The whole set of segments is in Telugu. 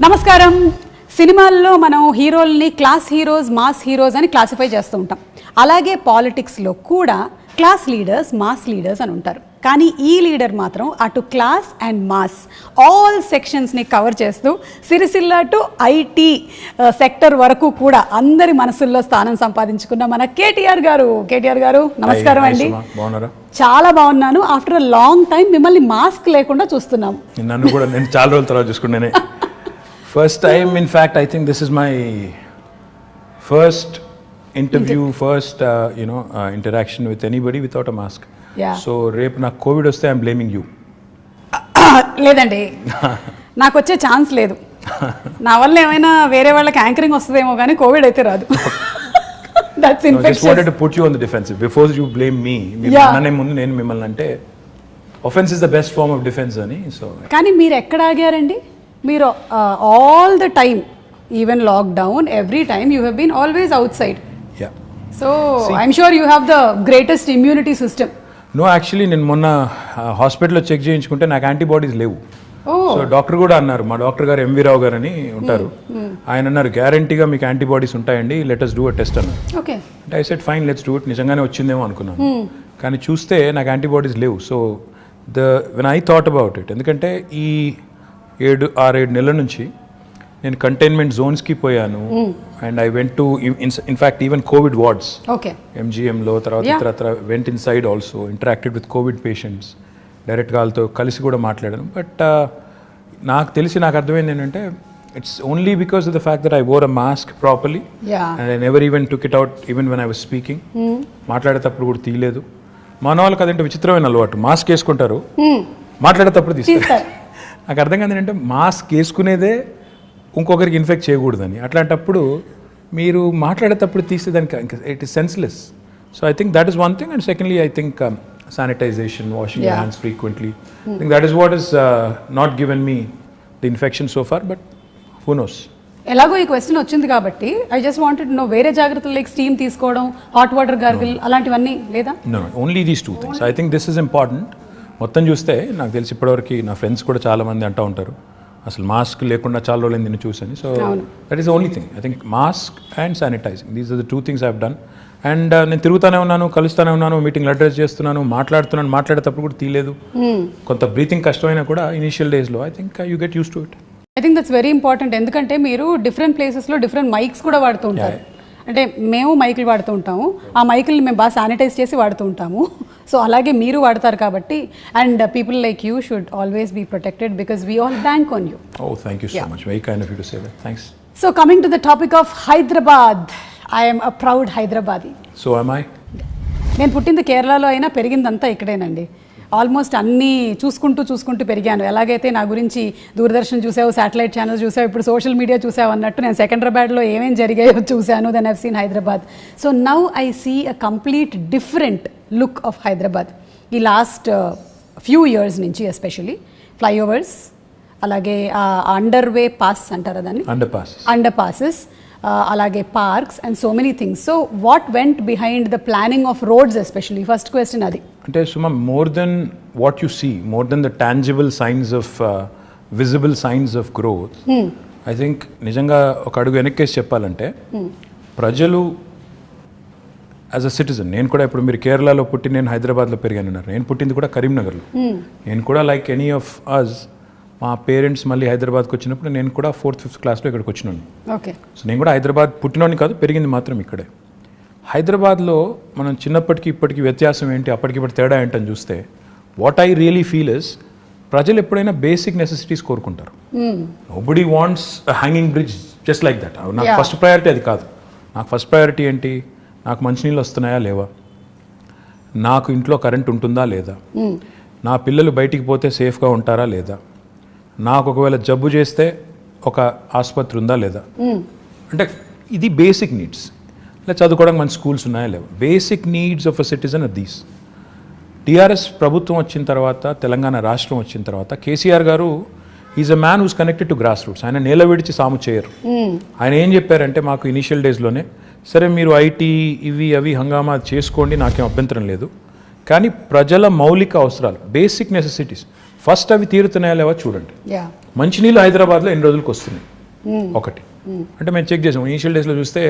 నమస్కారం. సినిమాల్లో మనం హీరోల్ని క్లాస్ హీరోస్, మాస్ హీరోస్ అని క్లాసిఫై చేస్తూ ఉంటాం. అలాగే పాలిటిక్స్లో కూడా క్లాస్ లీడర్స్, మాస్ లీడర్స్ అని ఉంటారు. కానీ ఈ లీడర్ మాత్రం అటు క్లాస్ అండ్ మాస్ ఆల్ సెక్షన్స్ని కవర్ చేస్తూ సిరిసిల్ల టు ఐటీ సెక్టర్ వరకు కూడా అందరి మనసుల్లో స్థానం సంపాదించుకున్న మన కేటీఆర్ గారు నమస్కారం అండి. చాలా బాగున్నాను. ఆఫ్టర్ అ లాంగ్ టైం మిమ్మల్ని మాస్క్ లేకుండా చూస్తున్నాం. నన్ను కూడా నేను చాలా రోజుల తర్వాత చూసుకున్నానే. First time, in fact, I think this is my first interview, interaction with anybody without a mask. Yeah. So, రేపు నాకు కోవిడ్ వస్తే ఐఎమ్ బ్లేమింగ్ యూ. లేదండి, నాకు వచ్చే ఛాన్స్ లేదు. నా వల్ల ఏమైనా వేరే వాళ్ళకి యాంకరింగ్ వస్తుందేమో కానీ కోవిడ్ అయితే రాదు. That's infectious. Just wanted to put you on the defensive before you blame me. అనే ముందు నేను మిమ్మల్ని అంటే offense is the best form of defense అని. సో కానీ మీరు ఎక్కడ ఆగారండి? మీరు all the time, even lockdown, every time you have been always outside. So I'm sure you have the greatest immunity system. No, actually నేను మొన్న హాస్పిటల్లో చెక్ చేయించుకుంటే నాకు యాంటీబాడీస్ లేవు. సో డాక్టర్ కూడా అన్నారు, మా డాక్టర్ గారు ఎంవి రావు గారు అని ఉంటారు, ఆయన అన్నారు గ్యారంటీగా మీకు యాంటీబాడీస్ ఉంటాయండి, let us do a test అన్నారు. ఓకే అంటే I said fine, let's do it. నిజంగానే వచ్చిందేమో అనుకున్నాను, కానీ చూస్తే నాకు యాంటీబాడీస్ లేవు. So when I thought about it, ఎందుకంటే ఈ 6-7 నెలల నుంచి నేను కంటైన్మెంట్ జోన్స్కి పోయాను. And I went to in fact even Covid wards, ఎంజిఎంలో, తర్వాత went inside also, interacted with Covid patients, డైరెక్ట్గా వాళ్ళతో కలిసి కూడా మాట్లాడాను. బట్ నాకు అర్థమైంది ఏంటంటే it's only because of the fact that I wore a mask properly and I never even took it out even when I was speaking. మాట్లాడేటప్పుడు కూడా తీయలేదు. మన వాళ్ళకి అదంటే విచిత్రమైన అలవాటు, మాస్క్ వేసుకుంటారు, మాట్లాడేటప్పుడు తీస్తారు. నాకు అర్థం కాదు ఏంటంటే మాస్క్ వేసుకునేదే ఇంకొకరికి ఇన్ఫెక్ట్ చేయకూడదని. అట్లాంటప్పుడు మీరు మాట్లాడేటప్పుడు తీస్తే దానికి it is senseless. So I think that is one thing. And secondly I think sanitization, washing your hands frequently, I think that is what is not given me the infection so far, but who knows. ఎలాగో ఈ క్వశ్చన్ వచ్చింది కాబట్టి ఐ జస్ట్ వాంటెడ్ నో, వేరే జాగ్రత్తలు లైక్ స్టీమ్ తీసుకోవడం, హాట్ వాటర్ గార్గిల్ అలాంటివన్నీ లేదా? No, only these 2 things. I think this is important. మొత్తం చూస్తే నాకు తెలిసి ఇప్పటివరకు నా ఫ్రెండ్స్ కూడా చాలామంది అంటూ ఉంటారు అసలు మాస్క్ లేకుండా చాలా రోజులు నేను చూసాను. So that is only thing. I think mask and sanitizing, these are the 2 things I have done. అండ్ నేను తిరుగుతూనే ఉన్నాను, కలుస్తూనే ఉన్నాను, మీటింగ్లు అడ్రస్ చేస్తున్నాను, మాట్లాడేటప్పుడు కూడా తీయలేదు. కొంత బ్రీతింగ్ కష్టమైనా కూడా ఇనిషియల్ డేస్లో I think you get use to it. I think that's very important. ఎందుకంటే మీరు డిఫరెంట్ ప్లేసెస్లో డిఫరెంట్ మైక్స్ కూడా వాడుతూ ఉంటారు. అంటే మేము మైకులు వాడుతూ ఉంటాము, ఆ మైకుల్ని మేము బాగా శానిటైజ్ చేసి వాడుతూ ఉంటాము. సో అలాగే మీరు వాడతారు కాబట్టి, and people like you should always be protected because we all bank on you. Oh, thank you so much. Very kind of you to say that. Thanks. So coming to the topic of Hyderabad, I am a proud Hyderabadi. So am I. నేను పుట్టింది కేరళలో అయినా పెరిగిందంతా ఇక్కడేనండి. ఆల్మోస్ట్ అన్నీ చూసుకుంటూ పెరిగాను. ఎలాగైతే నా గురించి దూరదర్శన్ చూసావు, శాటిలైట్ ఛానల్స్ చూసావు, ఇప్పుడు సోషల్ మీడియా చూసావు అన్నట్టు నేను సికింద్రాబాద్లో ఏమేమి జరిగాయో చూశాను. Then I've seen Hyderabad. So now I see a complete different look of Hyderabad. ఈ లాస్ట్ ఫ్యూ ఇయర్స్ నుంచి ఎస్పెషలీ ఫ్లైఓవర్స్, అలాగే అండర్వే పాస్ అంటారా దాన్ని, అండర్ పాసెస్, అలాగే parks and so many things. So what went behind the planning of roads especially? First question అది. అంటే Suma, more than what you see, more than the tangible signs of visible signs of growth, I think నిజంగా ఒక అడుగు వెనక్కేసి చెప్పాలంటే ప్రజలు యాజ్ అ సిటిజన్, నేను కూడా ఇప్పుడు మీరు కేరళలో పుట్టి నేను హైదరాబాద్లో పెరిగాను, నేను పుట్టింది కూడా కరీంనగర్లో. నేను కూడా లైక్ ఎనీ ఆఫ్ అస్, మా పేరెంట్స్ మళ్ళీ హైదరాబాద్కి వచ్చినప్పుడు నేను కూడా 4th, 5th క్లాస్లో ఇక్కడికి వచ్చినాను. ఓకే. సో నేను కూడా హైదరాబాద్ పుట్టినోని కాదు, పెరిగింది మాత్రం ఇక్కడే. హైదరాబాద్లో మనం చిన్నప్పటికి ఇప్పటికి వ్యత్యాసం ఏంటి, అప్పటికిప్పటి తేడా ఏంటని చూస్తే what I really feel is, ప్రజలు ఎప్పుడైనా బేసిక్ నెసెసిటీస్ కోరుకుంటారు. Nobody wants hanging bridge just like that. నాకు ఫస్ట్ ప్రయారిటీ అది కాదు. నాకు ఫస్ట్ ప్రయారిటీ ఏంటి, నాకు మంచినీళ్ళు వస్తున్నాయా లేవా, నాకు ఇంట్లో కరెంట్ ఉంటుందా లేదా, నా పిల్లలు బయటికి పోతే సేఫ్గా ఉంటారా లేదా, నాకు ఒకవేళ జబ్బు చేస్తే ఒక ఆసుపత్రి ఉందా లేదా. అంటే ఇది బేసిక్ నీడ్స్. ఇలా చదువుకోవడానికి మంచి స్కూల్స్ ఉన్నాయా లేవా, basic needs of a citizen are these. TRS ప్రభుత్వం వచ్చిన తర్వాత, తెలంగాణ రాష్ట్రం వచ్చిన తర్వాత, KCR garu is a man who's connected to grass roots. ఆయన నేల విడిచి సాము చేయరు. ఆయన ఏం చెప్పారంటే మాకు ఇనిషియల్ డేస్లోనే, సరే మీరు ఐటీ ఇవి అవి హంగామా చేసుకోండి, నాకేం అభ్యంతరం లేదు, కానీ ప్రజల మౌలిక అవసరాలు, బేసిక్ నెసెసిటీస్ ఫస్ట్ అవి తీరుతున్నాయా లేవా చూడండి. మంచినీళ్ళు హైదరాబాద్లో ఎన్ని రోజులకు వస్తున్నాయి ఒకటి. అంటే మేము చెక్ చేసాం ఇనిషియల్ డేస్లో చూస్తే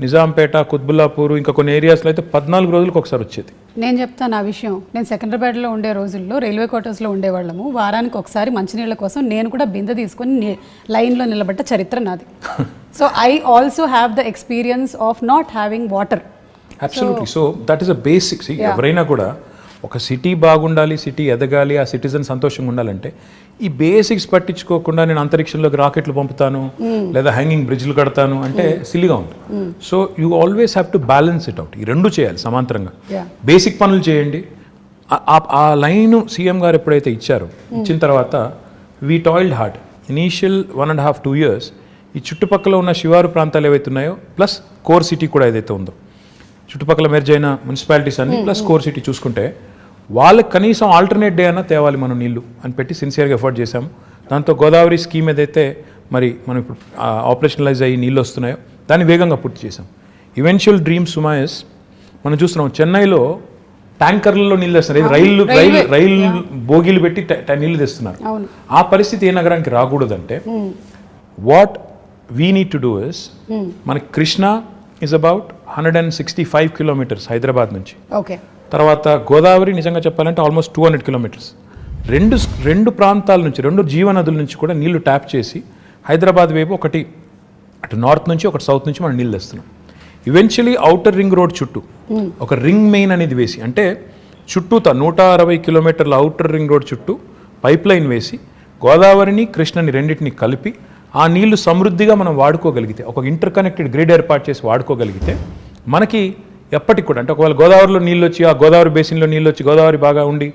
నిజాంపేట, కుత్బుల్లాపూర్ ఇంకా కొన్ని ఏరియాస్లో అయితే 14 రోజులకు ఒకసారి వచ్చేది. నేను చెప్తాను ఆ విషయం. నేను సికింద్రాబాద్లో ఉండే రోజుల్లో రైల్వే క్వార్టర్స్లో ఉండేవాళ్ళము. వారానికి ఒకసారి మంచినీళ్ళ కోసం నేను కూడా బిందె తీసుకొని లైన్లో నిలబడ్డ చరిత్ర నాది. So I also have the experience of not having water. Absolutely. So that is a basics. ఎవరైనా కూడా ఒక సిటీ బాగుండాలి, సిటీ ఎదగాలి, ఆ సిటిజన్ సంతోషంగా ఉండాలంటే ఈ బేసిక్స్ పట్టించుకోకుండా నేను అంతరిక్షంలోకి రాకెట్లు పంపుతాను లేదా హ్యాంగింగ్ బ్రిడ్జ్లు కడతాను అంటే సిల్లీగా ఉంది. So you always have to balance it out. ఈ రెండు చేయాలి సమాంతరంగా. బేసిక్ పనులు చేయండి. ఆ లైన్ సీఎం గారు ఎప్పుడైతే ఇచ్చిన తర్వాత we toiled hard. Initial 1.5-2 years ఈ చుట్టుపక్కల ఉన్న శివారు ప్రాంతాలు ఏవైతే ఉన్నాయో ప్లస్ కోర్ సిటీ కూడా ఏదైతే ఉందో, చుట్టుపక్కల మెర్జ్ అయిన మున్సిపాలిటీస్ అన్ని ప్లస్ కోర్ సిటీ చూసుకుంటే వాళ్ళకి కనీసం ఆల్టర్నేట్ డే అయినా తేవాలి మనం నీళ్లు అని పెట్టి సిన్సియర్గా ఎఫర్ట్ చేశాము. దాంతో గోదావరి స్కీమ్ ఏదైతే మరి మనం ఇప్పుడు ఆపరేషనలైజ్ అయ్యి నీళ్ళు వస్తున్నాయో దాన్ని వేగంగా పూర్తి చేశాం. ఈవెన్చువల్ డ్రీమ్ సుమాయస్ మనం చూస్తున్నాం చెన్నైలో ట్యాంకర్లలో నీళ్ళు తెస్తున్నారు. రైలు బోగీలు పెట్టి నీళ్లు తెస్తున్నారు. ఆ పరిస్థితి ఏ నగరానికి రాకూడదంటే what we need to do is మనకి Krishna is about 165 kilometers Hyderabad నుంచి. ఓకే. తర్వాత గోదావరి నిజంగా చెప్పాలంటే ఆల్మోస్ట్ 200 kilometers. రెండు ప్రాంతాల నుంచి, రెండు జీవనదుల నుంచి కూడా నీళ్లు ట్యాప్ చేసి హైదరాబాద్ వైపు ఒకటి అటు నార్త్ నుంచి ఒకటి సౌత్ నుంచి మనం నీళ్ళు తెస్తున్నాం. ఈవెన్చువలీ ఔటర్ రింగ్ రోడ్ చుట్టూ ఒక రింగ్ మెయిన్ అనేది వేసి, అంటే చుట్టూతా 160 kilometers ఔటర్ రింగ్ రోడ్ చుట్టూ పైప్ లైన్ వేసి గోదావరిని కృష్ణని రెండింటిని కలిపి ఆ నీళ్లు సమృద్ధిగా మనం వాడుకోగలిగితే, ఒక ఇంటర్ కనెక్టెడ్ గ్రిడ్ ఏర్పాటు చేసి వాడుకోగలిగితే మనకి ఎప్పటికి కూడా, అంటే ఒకవేళ గోదావరిలో నీళ్ళు వచ్చి ఆ గోదావరి బేసిన్లో నీళ్ళు వచ్చి గోదావరి బాగా ఉండి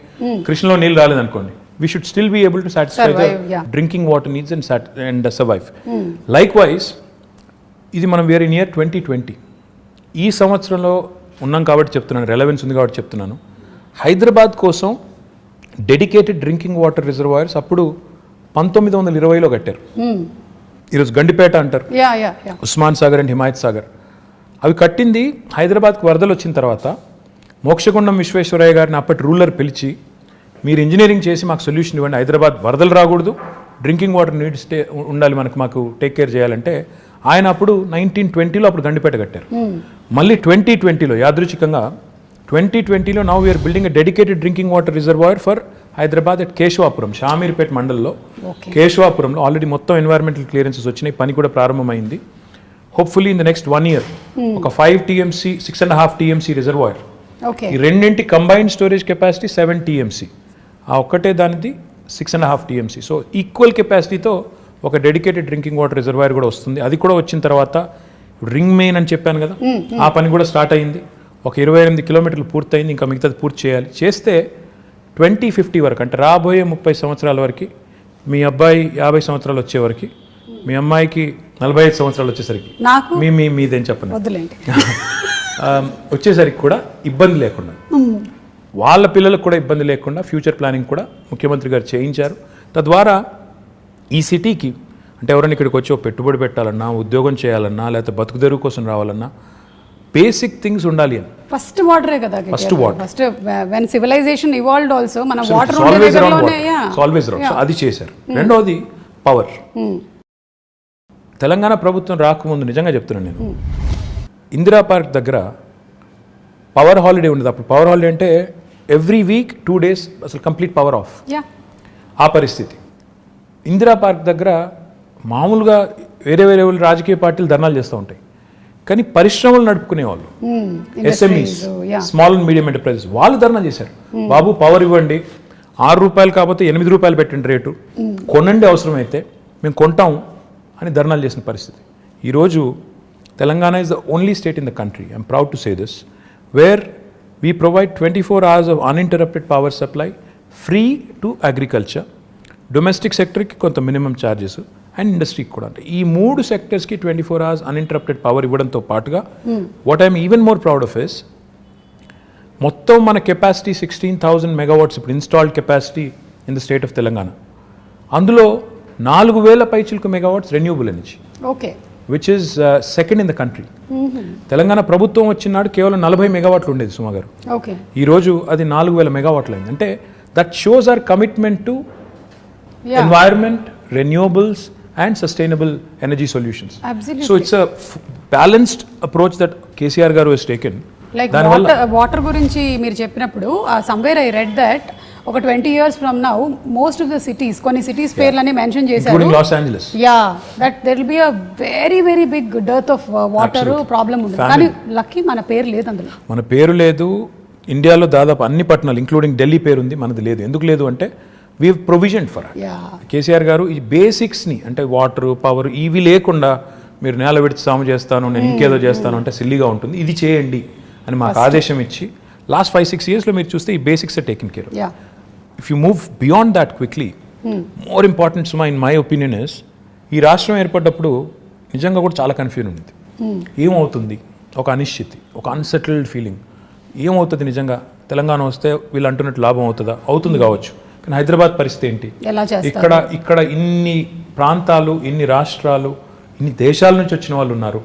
కృష్ణలో నీళ్ళు రాలేదనుకోండి, we should still be able to satisfy the drinking water needs and survive. Likewise ఇది మనం వేరే నియర్ 2020 ఈ సంవత్సరంలో ఉన్నాం కాబట్టి చెప్తున్నాను, రెలవెన్స్ ఉంది కాబట్టి చెప్తున్నాను. హైదరాబాద్ కోసం డెడికేటెడ్ డ్రింకింగ్ వాటర్ రిజర్వాయర్స్ అప్పుడు 1920లో కట్టారు. ఈరోజు గండిపేట అంటారు, ఉస్మాన్ సాగర్ అండ్ హిమాయత్ సాగర్. అవి కట్టింది హైదరాబాద్కి వరదలు వచ్చిన తర్వాత మోక్షగుండం విశ్వేశ్వరయ్య గారిని అప్పటి రూలర్ పిలిచి మీరు ఇంజనీరింగ్ చేసి మాకు సొల్యూషన్ ఇవ్వండి, హైదరాబాద్ వరదలు రాకూడదు, డ్రింకింగ్ వాటర్ నీడ్స్ ఉండాలి, మాకు టేక్ కేర్ చేయాలంటే ఆయన అప్పుడు 1920లో అప్పుడు గండిపేట కట్టారు. మళ్ళీ 2020లో యాదృచ్ఛికంగా 2020లో now we are building a dedicated drinking water reservoir for Hyderabad at Keshavapuram, Shamirpet మండల్లో కేశవాపురంలో ఆల్రెడీ మొత్తం ఎన్వైరన్మెంటల్ క్లియరెన్సెస్ వచ్చినాయి, పని కూడా ప్రారంభమైంది. Hopefully in the next 1 year ఒక 5 TMC 6.5 TMC రిజర్వాయర్, ఈ రెండింటి కంబైన్డ్ స్టోరేజ్ కెపాసిటీ 7 TMC, ఆ ఒక్కటే దానిది 6.5 TMC. సో ఈక్వల్ కెపాసిటీతో ఒక డెడికేటెడ్ డ్రింకింగ్ వాటర్ రిజర్వాయర్ కూడా వస్తుంది. అది కూడా వచ్చిన తర్వాత రింగ్ మెయిన్ అని చెప్పాను కదా, ఆ పని కూడా స్టార్ట్ అయింది. ఒక 28 kilometers పూర్తయింది, ఇంకా మిగతాది పూర్తి చేయాలి. చేస్తే 2050 వరకు, అంటే రాబోయే 30 సంవత్సరాల వరకు, మీ అబ్బాయి 50 సంవత్సరాలు వచ్చేవరకు, మీ అమ్మాయికి 45 సంవత్సరాలు వచ్చేసరికి మీదేం చెప్పండి వచ్చేసరికి కూడా ఇబ్బంది లేకుండా, వాళ్ళ పిల్లలకు కూడా ఇబ్బంది లేకుండా ఫ్యూచర్ ప్లానింగ్ కూడా ముఖ్యమంత్రి గారు చేయించారు. తద్వారా ఈ సిటీకి, అంటే ఎవరైనా ఇక్కడికి వచ్చి పెట్టుబడి పెట్టాలన్నా, ఉద్యోగం చేయాలన్నా, లేకపోతే బతుకుదెరువు కోసం రావాలన్నా బేసిక్ థింగ్స్ ఉండాలి అని. ఫస్ట్ వాటరే కదా, first water. First when civilization evolved also మన వాటర్ ఆల్వేస్ రౌండ్, సో అది చేశారు. రెండోది పవర్. తెలంగాణ ప్రభుత్వం రాకముందు నిజంగా చెప్తున్నాను నేను, ఇందిరా పార్క్ దగ్గర పవర్ హాలిడే ఉండేది. అప్పుడు పవర్ హాలిడే అంటే ఎవ్రీ వీక్ 2 days అసలు కంప్లీట్ పవర్ ఆఫ్. ఆ పరిస్థితి. ఇందిరా పార్క్ దగ్గర మామూలుగా వేరే రాజకీయ పార్టీలు ధర్నాలు చేస్తూ ఉంటాయి, కానీ పరిశ్రమలు నడుపుకునే వాళ్ళు, SMEs, small and medium enterprises, వాళ్ళు ధర్నా చేశారు. బాబు పవర్ ఇవ్వండి, 6 రూపాయలు కాకపోతే 8 రూపాయలు పెట్టండి రేటు, కొనండి అవసరమైతే మేము కొంటాం అని ధర్నాలు చేసిన పరిస్థితి. ఈరోజు Telangana is the only state in the country, I'm proud to say this, where we provide 24 hours of uninterrupted power supply free to agriculture, domestic సెక్టర్కి కొంత మినిమం ఛార్జెస్ అండ్ ఇండస్ట్రీకి కూడా. అంటే ఈ 3 సెక్టర్స్కి 24 hours అన్ఇంటరప్టెడ్ పవర్ ఇవ్వడంతో పాటుగా what I'm even more proud of is, మొత్తం మన కెపాసిటీ 16,000 megawatts ఇప్పుడు installed capacity in the state of Telangana. అందులో 4,000 పైచిలకు megawatts renewable energy, which is second in the country. Telangana ప్రభుత్వం వచ్చినాడు కేవలం 40 megawatts ఉండేది సుమా గారు, ఈరోజు అది 4,000 megawatts అయింది. అంటే that shows our commitment to environment, renewables and sustainable energy solutions. Absolutely. So it's a balanced approach that KCR garu has taken. Like దానివల్ల వాటర్ గురించి మీరు చెప్పినప్పుడు సమ్వేర్ ఐ రెడ్ దట్ ఒక 20 years from now most of the cities కొన్ని సిటీస్ పేర్లని మెన్షన్ చేశారు, including Los Angeles. Yeah that there will be a very big dearth of water problem ఉంది. కానీ లక్కీ మన పేరు లేదు అందులో. మన పేరు లేదు. ఇండియాలో దాదాపు అన్ని పట్టణాలు ఇంక్లూడింగ్ ఢిల్లీ పేరు ఉంది, మనది లేదు. ఎందుకు లేదు అంటే we have provision for it. KCR గారు ఈ బేసిక్స్ని అంటే వాటర్ పవర్ ఇవి లేకుండా మీరు నేల విడిచి సాము చేస్తాను, నేను ఇంకేదో చేస్తాను అంటే సిల్లీగా ఉంటుంది, ఇది చేయండి అని మాకు ఆదేశం ఇచ్చి లాస్ట్ 5-6 yearsలో మీరు చూస్తే ఈ basics are taken care. If you move beyond that quickly, more important సుమా ఇన్ మై ఒపీనియన్ ఇస్, ఈ రాష్ట్రం ఏర్పడ్డప్పుడు నిజంగా కూడా చాలా కన్ఫ్యూజన్ ఉంది. ఏమవుతుంది, ఒక అనిశ్చితి, ఒక అన్సెటిల్డ్ ఫీలింగ్. ఏమవుతుంది నిజంగా, తెలంగాణ వస్తే వీళ్ళు అంటున్నట్టు లాభం అవుతుందా? అవుతుంది కావచ్చు, కానీ హైదరాబాద్ పరిస్థితి ఏంటి? ఇక్కడ ఇన్ని ప్రాంతాలు, ఇన్ని రాష్ట్రాలు, ఇన్ని దేశాల నుంచి వచ్చిన వాళ్ళు ఉన్నారు.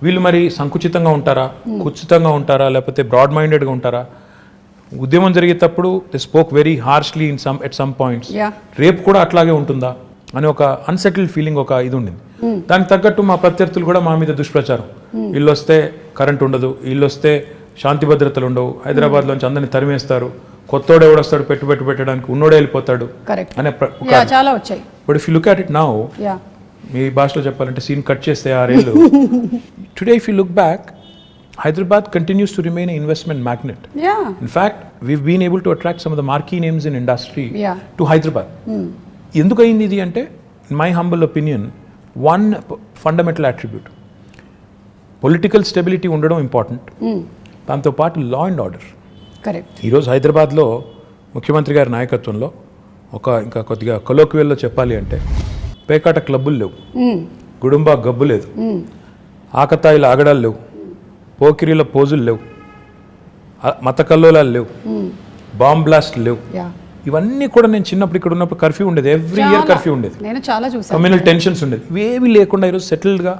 వీళ్ళు మరి సంకుచితంగా ఉంటారా, కుచితంగా ఉంటారా, లేకపోతే బ్రాడ్ మైండెడ్గా ఉంటారా? ఉద్యమం జరిగేటప్పుడు they spoke very harshly at some points. రేపు కూడా అట్లాగే ఉంటుందా అని ఒక అన్సెటిల్డ్ ఫీలింగ్, ఒక ఇది ఉండింది. దానికి తగ్గట్టు మా ప్రత్యర్థులు కూడా మా మీద దుష్ప్రచారం, వీళ్ళు వస్తే కరెంట్ ఉండదు, వీళ్ళు వస్తే శాంతి భద్రతలు ఉండవు, హైదరాబాద్లోంచి అందరిని తరిమేస్తారు, కొత్తోడు ఎవడొస్తాడు పెట్టుబడి పెట్టడానికి, ఉన్నోడే వెళ్ళిపోతాడు అనే చాలా వచ్చాయి. But if you look at it now, మీ భాషలో చెప్పాలంటే సీన్ కట్ చేస్తే 6 ఏళ్ళు, today if you look back, Hyderabad continues to remain an investment magnet. In fact, we've been able to attract some of the marquee names in industry to Hyderabad. ఎందుకు అయింది ఇది అంటే, in my humble opinion, one fundamental attribute, political stability ఉండడం ఇంపార్టెంట్, దాంతోపాటు లా అండ్ ఆర్డర్. కరెక్ట్. ఈరోజు హైదరాబాద్లో ముఖ్యమంత్రి గారి నాయకత్వంలో ఇంకా కొద్దిగా కొలోక్వియల్లో చెప్పాలి అంటే, పేకాట క్లబ్బులు లేవు, గుడుంబా గబ్బు లేదు, ఆకతాయిల ఆగడాలు లేవు, పోకిరీల పోజులు లేవు, మత కల్లోలాలు లేవు, బాంబ్ బ్లాస్ట్ లేవు. ఇవన్నీ కూడా నేను చిన్నప్పుడు ఇక్కడ ఉన్నప్పుడు కర్ఫ్యూ ఉండేది, ఎవ్రీ ఇయర్ కర్ఫ్యూ ఉండేది, కమ్యూనల్ టెన్షన్స్ ఉండేది, ఇవేవి లేకుండా ఈరోజు సెటిల్డ్గా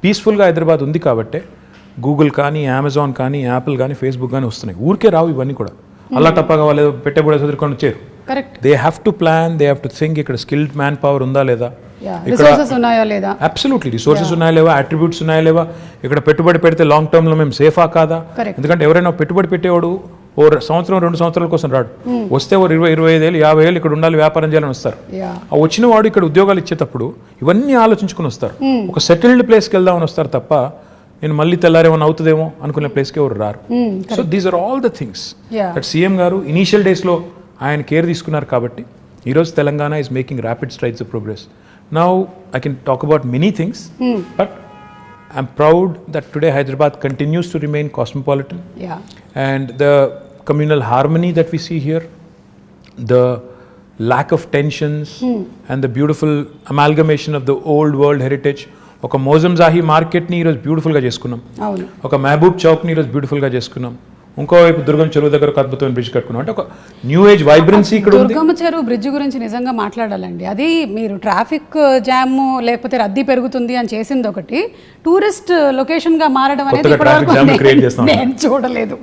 పీస్ఫుల్గా హైదరాబాద్ ఉంది. కాబట్టి గూగుల్ కానీ, అమెజాన్ కానీ, యాపిల్ కానీ, ఫేస్బుక్ కానీ వస్తున్నాయి. ఊరికే రావు ఇవన్నీ కూడా, అల్లా టప్పగా వాళ్ళు పెట్టబడే చదువుకొని వచ్చారు. They have to plan, they have to think, ఇక్కడ స్కిల్డ్ మ్యాన్ పవర్ ఉందా లేదా, అబ్సల్యూట్లీ రిసోర్సెస్ ఉన్నాయా లేవా, అట్రిబ్యూట్స్ ఉన్నాయా లేవా, ఇక్కడ పెట్టుబడి పెడితే లాంగ్ టర్మ్లో మేము సేఫా కాదా. ఎందుకంటే ఎవరైనా పెట్టుబడి పెట్టేవాడు ఓ సంవత్సరం 2 సంవత్సరాల కోసం రాడు, వస్తే ఓ 20-25 ఏళ్ళు 50 ఏళ్ళు ఇక్కడ ఉండాలి, వ్యాపారం చేయాలని వస్తారు. ఆ వచ్చిన వాడు ఇక్కడ ఉద్యోగాలు ఇచ్చేటప్పుడు ఇవన్నీ ఆలోచించుకుని వస్తారు, ఒక సెటిల్డ్ ప్లేస్కి వెళ్దామని వస్తారు తప్ప నేను మళ్ళీ తెల్లారేమన్నా అవుతుందేమో అనుకునే ప్లేస్కి ఎవరు రారు. So these are all the things that CM garu initial డేస్లో ఆయన కేర్ తీసుకున్నారు. కాబట్టి ఈరోజు Telangana is making rapid strides of progress. Now I can talk about many things, but I'm proud that today Hyderabad continues to remain cosmopolitan. And the communal harmony that we see here, the lack of tensions, and the beautiful amalgamation of the old world heritage. ఒక మోజంజాహి మార్కెట్ని ఈరోజు బ్యూటిఫుల్గా చేసుకున్నాం, ఒక మహబూబ్ చౌక్ని ఈరోజు బ్యూటిఫుల్గా చేసుకున్నాం, ఇంకోవైపు దుర్గం చెరువు దగ్గర ఒక అద్భుతమైన బ్రిడ్జ్ కట్టుకున్నాం. అంటే ఒక న్యూ ఏజ్ వైబ్రెన్సీ ఇక్కడ ఉంది. దుర్గం చెరువు బ్రిడ్జ్ గురించి నిజంగా మాట్లాడాలండి. అది మీరు ట్రాఫిక్ జామ్ లేకపోతే రద్దీ పెరుగుతుంది అని చేసింది ఒకటి, టూరిస్ట్ లొకేషన్ గా మారడం అనేది నేను చూడలేదు.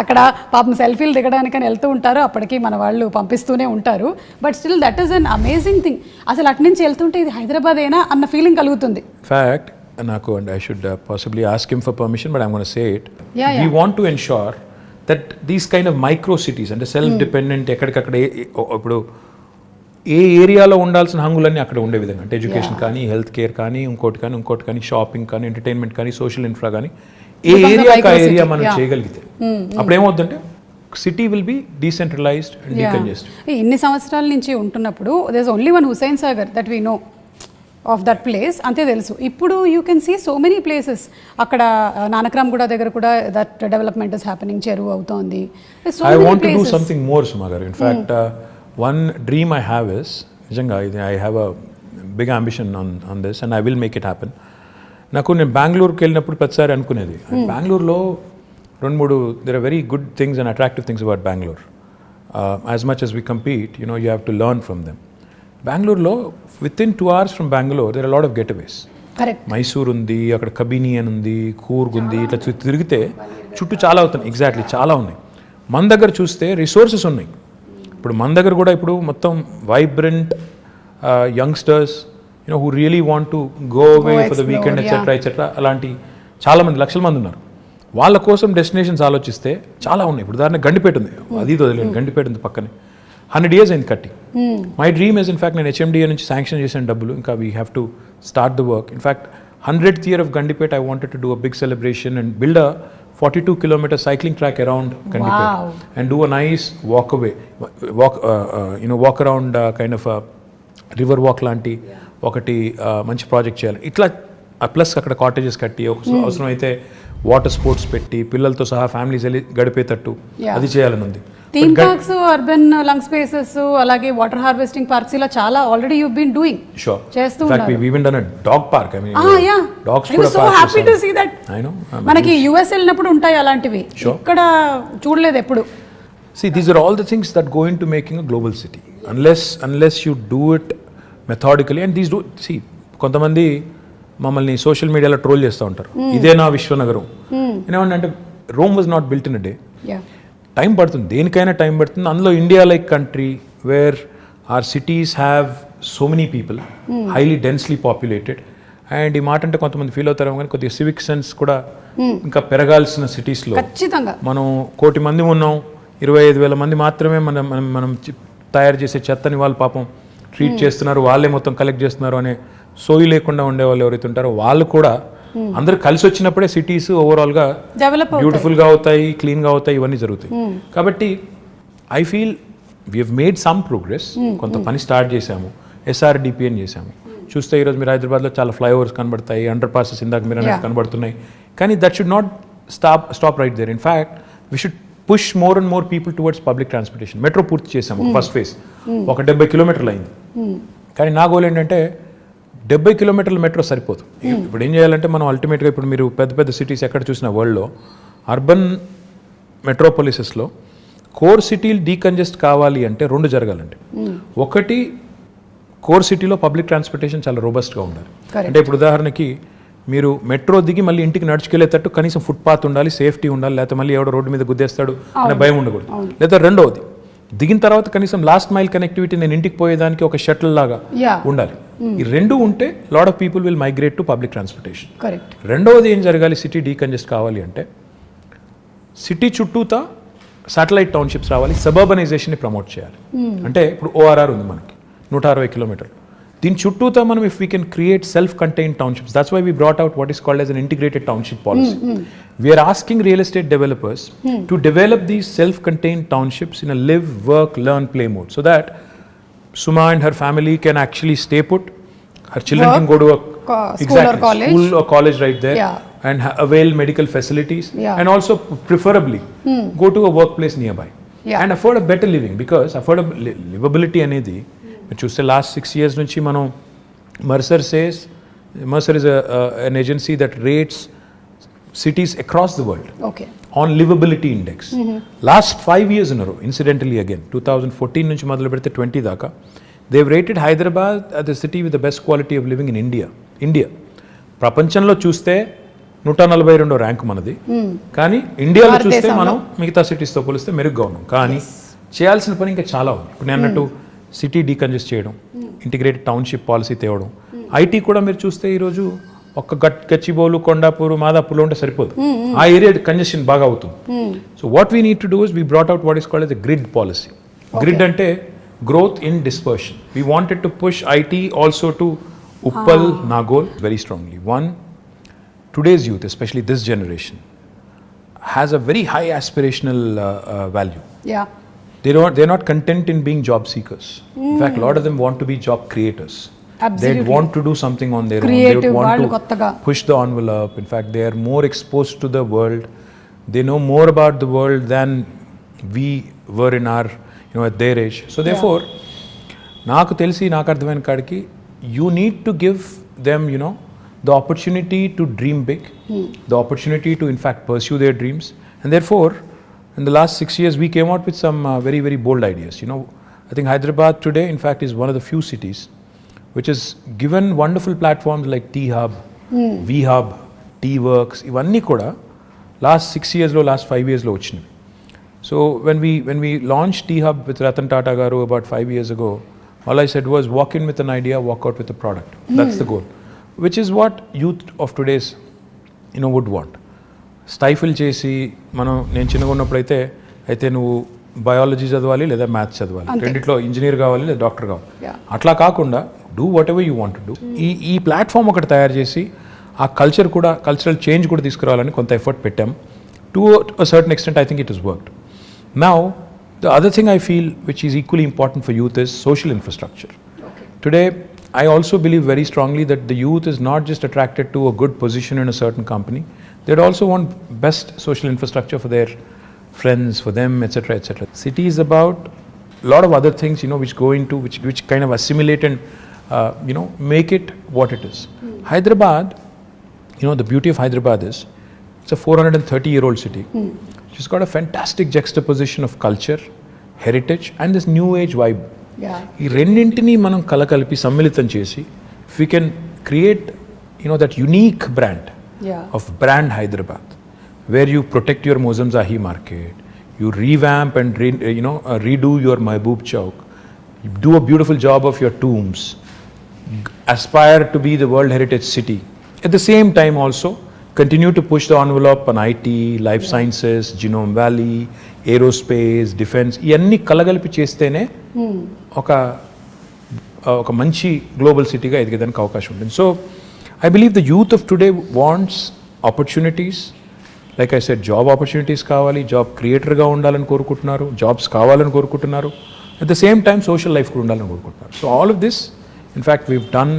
అక్కడ పాపం సెల్ఫీలు దిగడానికని వెళ్తూ ఉంటారు, అప్పటికి మన వాళ్ళు పంపిస్తూనే ఉంటారు. But still that is an amazing thing. అసలు అటు నుంచి వెళ్తుంటే ఇది హైదరాబాద్ అయినా అన్న ఫీలింగ్ కలుగుతుంది. ఫ్యాక్ట్ నాకు, and I should possibly ask him for permission, but I'm going to say it. We want to ensure that these kind of micro cities and self dependent, ఎక్కడికక్కడ ఇప్పుడు ఏ ఏరియాలో ఉండాల్సిన హంగులన్నీ అక్కడ ఉండే విధంగా, అంటే ఎడ్యుకేషన్ కానీ, హెల్త్ కేర్ కానీ, ఇంకోటి కానీ, షాపింగ్ కానీ, ఎంటర్టైన్మెంట్ కానీ, సోషల్ ఇన్ఫ్రా కానీ, ఏ ఏరియా మనం చేయగలిగితే అప్పుడు ఏమవుతుందంటే city will be decentralised and decongested. ఇన్ని సంవత్సరాల నుంచి ఉంటున్నప్పుడు there is only one Hussain Sagar that we know of that place, అంతే తెలుసు. ఇప్పుడు you can see so many places. అక్కడ నానక్రామ్ కూడా దగ్గర కూడా దట్ డెవలప్మెంట్ ఇస్ హ్యాపెనింగ్, చెరువు అవుతోంది. I want to do something more Suma garu. In fact one dream I have is, నిజంగా ఇది I have a big ambition on this and I will make it happen. నేను బెంగళూరుకి వెళ్ళినప్పుడు ప్రతిసారి అనుకునేది, బెంగళూరులో 2-3 there are very good things and attractive things about Bangalore. As much as we compete, you have to learn from them. బెంగళూరులో within 2 hours from Bangalore there are a lot of getaways. Correct. Mysore ఉంది, అక్కడ కబిని అని ఉంది, కూర్గ్ ఉంది, ఇట్లా తిరిగితే చుట్టూ చాలా అవుతున్నాయి. ఎగ్జాక్ట్లీ చాలా ఉన్నాయి. మన దగ్గర చూస్తే రిసోర్సెస్ ఉన్నాయి. ఇప్పుడు మన దగ్గర కూడా ఇప్పుడు మొత్తం vibrant youngsters who really want to go away for the weekend, etc. అలాంటి చాలామంది లక్షల మంది ఉన్నారు. వాళ్ళ కోసం డెస్టినేషన్స్ ఆలోచిస్తే చాలా ఉన్నాయి. ఇప్పుడు ఉదాహరణ గండిపేట ఉంది, అది వదిలేదు, గండిపేట ఉంది పక్కనే. 100 years అయింది కట్టి. మై డ్రీమ్ ఇస్ ఇన్ఫాక్ట్ నేను HMDA నుంచి శాంక్షన్ చేసిన డబ్బులు, ఇంకా we have to start the work. In fact 100th year of Gandipet, I wanted to do a big celebration and build a 42-kilometer cycling track around Gandipet. Wow. And do a nice walk around kind of a river walk లాంటి ఒకటి మంచి ప్రాజెక్ట్ చేయాలి. ఇట్లా ప్లస్ అక్కడ కాటేజెస్ కట్టి అవసరం అయితే వాటర్ స్పోర్ట్స్ పెట్టి పిల్లలతో సహా ఫ్యామిలీస్ వెళ్ళి గడిపేటట్టు అది చేయాలని ఉంది. Theme parks, urban lung spaces, అలాగే వాటర్ హార్వెస్టింగ్ పార్క్స్ ఇలా చాలా already you been doing. Sure. చేస్తూ In fact, we've even done a dog park. I mean, yeah. dogs I was so happy to see that. I know. మనకి US వెళ్ళినప్పుడు ఉంటాయి అలాంటివి, ఇక్కడ చూడలేదు ఎప్పుడు. See, these are all the things that go into making a global city. Unless you do it methodically, and these do, see, కొంతమంది మమ్మల్ని సోషల్ మీడియాలో ట్రోల్ చేస్తూ ఉంటారు, ఇదే నా విశ్వనగరం. ఏమంటే Rome was not built in a day. Time పడుతుంది, దేనికైనా టైం పడుతుంది. అందులో India like country where are cities have so many people, highly densely populated. And ఈ మాట అంటే కొంతమంది ఫీల్ అవుతారు, కానీ కొద్దిగా సివిక్ సెన్స్ కూడా ఇంకా పెరగాల్సిన సిటీస్లో. మనం 1 కోటి మంది ఉన్నాం, 25,000 మంది మాత్రమే మనం తయారు చేసే చెత్తని వాళ్ళు పాపం ట్రీట్ చేస్తున్నారు, వాళ్ళే మొత్తం కలెక్ట్ చేస్తున్నారు అనే సోయి లేకుండా ఉండేవాళ్ళు ఎవరైతే ఉంటారో వాళ్ళు కూడా అందరూ కలిసి వచ్చినప్పుడే సిటీస్ ఓవరాల్గా బ్యూటిఫుల్గా అవుతాయి, క్లీన్గా అవుతాయి, ఇవన్నీ జరుగుతాయి. కాబట్టి I feel we have made some progress. కొంత పని స్టార్ట్ చేశాము, SRDP అని చేశాము. చూస్తే ఈరోజు మీరు హైదరాబాద్లో చాలా ఫ్లైఓవర్స్ కనబడతాయి, అండర్ పాసెస్ ఇందాక మీరు అనేది కనబడుతున్నాయి. కానీ that should not stop right there. In fact we should push more and more people towards public transportation. Metro పూర్తి చేసాము, ఫస్ట్ ఫేజ్ ఒక 70 కిలోమీటర్లు అయింది. కానీ నా గోల్ ఏంటంటే 70 కిలోమీటర్ల మెట్రో సరిపోదు. ఇప్పుడు ఏం చేయాలంటే మనం అల్టిమేట్గా ఇప్పుడు మీరు పెద్ద పెద్ద సిటీస్ ఎక్కడ చూసిన వరల్డ్లో అర్బన్ మెట్రోపాలిసెస్లో కోర్ సిటీలు డీకంజెస్ట్ కావాలి అంటే 2 జరగాలండి. ఒకటి, కోర్ సిటీలో పబ్లిక్ ట్రాన్స్పోర్టేషన్ చాలా రోబస్ట్గా ఉండాలి. అంటే ఇప్పుడు ఉదాహరణకి మీరు మెట్రో దిగి మళ్ళీ ఇంటికి నడుచుకెళ్ళేటట్టు కనీసం ఫుట్పాత్ ఉండాలి, సేఫ్టీ ఉండాలి, లేకపోతే మళ్ళీ ఎవడో రోడ్డు మీద గుద్దేస్తాడు అనే భయం ఉండకూడదు. లేదా రెండవది, దిగిన తర్వాత కనీసం లాస్ట్ మైల్ కనెక్టివిటీ, నేను ఇంటికి పోయేదానికి ఒక షటిల్ లాగా ఉండాలి. ఈ 2 ఉంటే lot of people will migrate to public transportation. రెండవది ఏం జరగాలి, సిటీ డీకంజెస్ట్ కావాలి అంటే సిటీ చుట్టూతా శాటిలైట్ టౌన్షిప్స్ రావాలి, సబర్బనైజేషన్ని ప్రమోట్ చేయాలి. అంటే ఇప్పుడు ORR ఉంది మనకి 160 కిలోమీటర్లు, దీని చుట్టూతా మనం if we can create self contained townships, that's why we brought out what is called as an integrated township policy. We're asking real estate developers to develop these self contained townships in a live, work, learn, play mode, so that Suma and her family can actually stay put, her children can go to a school or college right there, and avail medical facilities, and also preferably go to a workplace nearby, and afford a better living, because livability అనేది మీరు చూస్తే లాస్ట్ 6 years నుంచి మనం Mercer is an agency that rates cities across the world on livability index. Last 5 years in a row, incidentally again 2014 నుంచి మొదలు పెడితే 20 దాకా, they've rated Hyderabad as the city with the best quality of living in India. ప్రపంచంలో చూస్తే 142వ ర్యాంక్ మనది, కానీ ఇండియాలో చూస్తే మనం మిగతా సిటీస్తో పోలిస్తే మెరుగ్గా ఉన్నాం. కానీ చేయాల్సిన పని ఇంకా చాలా ఉంది. ఇప్పుడు నేను అన్నట్టు సిటీ డీకంజెస్ట్ చేయడం, ఇంటిగ్రేటెడ్ టౌన్షిప్ పాలసీ తేవడం, ఐటీ కూడా మీరు చూస్తే ఈరోజు ఒక్క గచ్చిబౌలు, కొండాపూర్, మాదాపూర్లో ఉంటే సరిపోదు, ఆ ఏరియా కంజెషన్ బాగా అవుతుంది. So what we need to do is we brought out what is called as a grid policy. Grid అంటే growth in dispersion. We wanted to push IT also to Uppal, Nagol very strongly. One, today's youth, especially this generation, has a very high aspirational value. They're not content in being job seekers. In fact, a lot of them want to be job creators. They want to do something on their own. They want to push the envelope. In fact, they are more exposed to the world. They know more about the world than we were in our, at their age. So therefore, నాకు అర్థమైన కాడికి you need to give them, the opportunity to dream big, the opportunity to in fact pursue their dreams. And therefore, in the last 6 years, we came out with some very, very bold ideas. I think Hyderabad today, in fact, is one of the few cities which has given wonderful platforms like T-Hub, V-Hub, T-Works, ivanni kuda last 6 years lo, last 5 years lo vachinayi. So when we launched T-Hub with Ratan Tata garu about 5 years ago, All I said was walk in with an idea, walk out with a product. That's the goal, which is what youth of today's would want. స్టైఫిల్ చేసి నేను చిన్నగా ఉన్నప్పుడు అయితే నువ్వు బయాలజీ చదవాలి లేదా మ్యాథ్స్ చదవాలి, రెండిట్లో ఇంజనీర్ కావాలి లేదా డాక్టర్ కావాలి. అట్లా కాకుండా do what ever you want to do. ఈ ప్లాట్ఫామ్ ఒకటి తయారు చేసి ఆ కల్చరల్ చేంజ్ కూడా తీసుకురావాలని కొంత ఎఫర్ట్ పెట్టాం. To a certain extent I think it is worked. Now the other thing I feel which is equally important for youth is social infrastructure. Today I also believe very strongly that the youth is not just attracted to a good position in a certain company, they'd also want best social infrastructure for their friends, for them, etc., etc. City is about a lot of other things, which go into which kind of assimilate and make it what it is. Hyderabad, the beauty of Hyderabad is it's a 430-year-old city. It's got a fantastic juxtaposition of culture, heritage, and this new age vibe. ఈ రెండింటినీ మనం కలకలిపి సమ్మిళితం చేసి if we can create that unique brand of brand Hyderabad, where you protect your Mozamzahi market, you revamp and redo your Mehboob Chowk, you do a beautiful job of your tombs, aspire to be the World Heritage City. At the same time also continue to push the envelope on IT, life sciences, Genome Valley, aerospace, defense. ఇవన్నీ కలగలిపి చేస్తేనే ఒక మంచి గ్లోబల్ సిటీగా ఎదిగేదానికి అవకాశం ఉంటుంది. So I believe the youth of today wants opportunities. Like I said, job opportunities కావాలి, జాబ్ క్రియేటర్గా ఉండాలని కోరుకుంటున్నారు, జాబ్స్ కావాలని కోరుకుంటున్నారు. At the same time social life కూడా ఉండాలని కోరుకుంటున్నారు. So all of this in fact weave done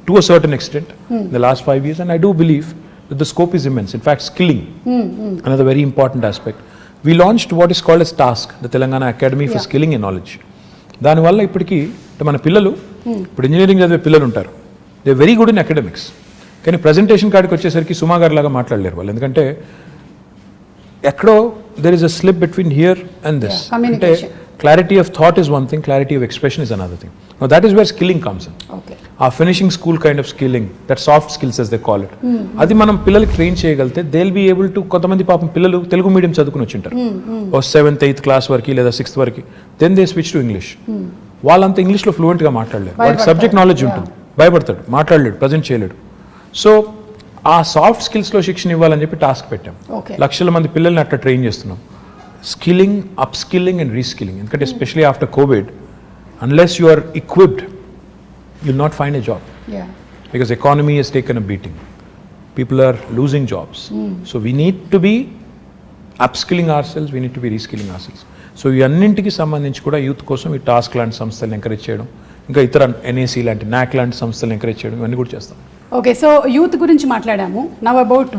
to a certain extent in the last 5 years, and I do believe that the scope is immense. In fact, skilling, another very important aspect. We launched what is called as TASK, the Telangana Academy for Skilling and Knowledge. దానివల్ల ఇప్పటికీ మన పిల్లలు, ఇప్పుడు ఇంజనీరింగ్ చదివే పిల్లలు ఉంటారు, they very good in academics, కానీ ప్రజెంటేషన్ కాడికి వచ్చేసరికి సుమా గారి లాగా మాట్లాడలేరు వాళ్ళు. ఎందుకంటే ఎక్కడో there is a slip between here and this. అంటే clarity of thought is one thing, clarity of expression is another thing. Now that is where skilling comes in. Our finishing school kind of skilling, that soft skills as they call it, అది మనం పిల్లలకి ట్రైన్ చేయగలిగితే they will be able to. కొంతమంది పాపం పిల్లలు తెలుగు మీడియం చదువుకుని వచ్చింటారు ఓ 7th 8th క్లాస్ వరకు లేదా 6th వరకు, then they switch to English. వాళ్ళంతా ఇంగ్లీష్లో ఫ్లూయెంట్గా మాట్లాడలేరు, వాడికి సబ్జెక్ట్ నాలెడ్జ్ ఉంటుంది, భయపడతాడు, మాట్లాడలేడు, ప్రజెంట్ చేయలేడు. సో ఆ సాఫ్ట్ స్కిల్స్లో శిక్షణ ఇవ్వాలని చెప్పి టాస్క్ పెట్టాం. లక్షల మంది పిల్లల్ని అట్లా ట్రైన్ చేస్తున్నాం. Skilling, upskilling and reskilling. Because especially after COVID, unless you are equipped, you'll not find a job. Because economy has taken a beating. People are losing jobs. So we need to be upskilling ourselves, we need to be reskilling ourselves. So ఈ అన్నింటికి సంబంధించి కూడా యూత్ కోసం ఈ టాస్క్ లాంటి సంస్థలను ఎంకరేజ్ చేయడం, ఇంకా ఇతర NAC లాంటి NAC లాంటి సంస్థలను ఎంకరేజ్ చేయడం, ఇవన్నీ కూడా చేస్తాం. ఓకే, సో యూత్ గురించి మాట్లాడాము. Now about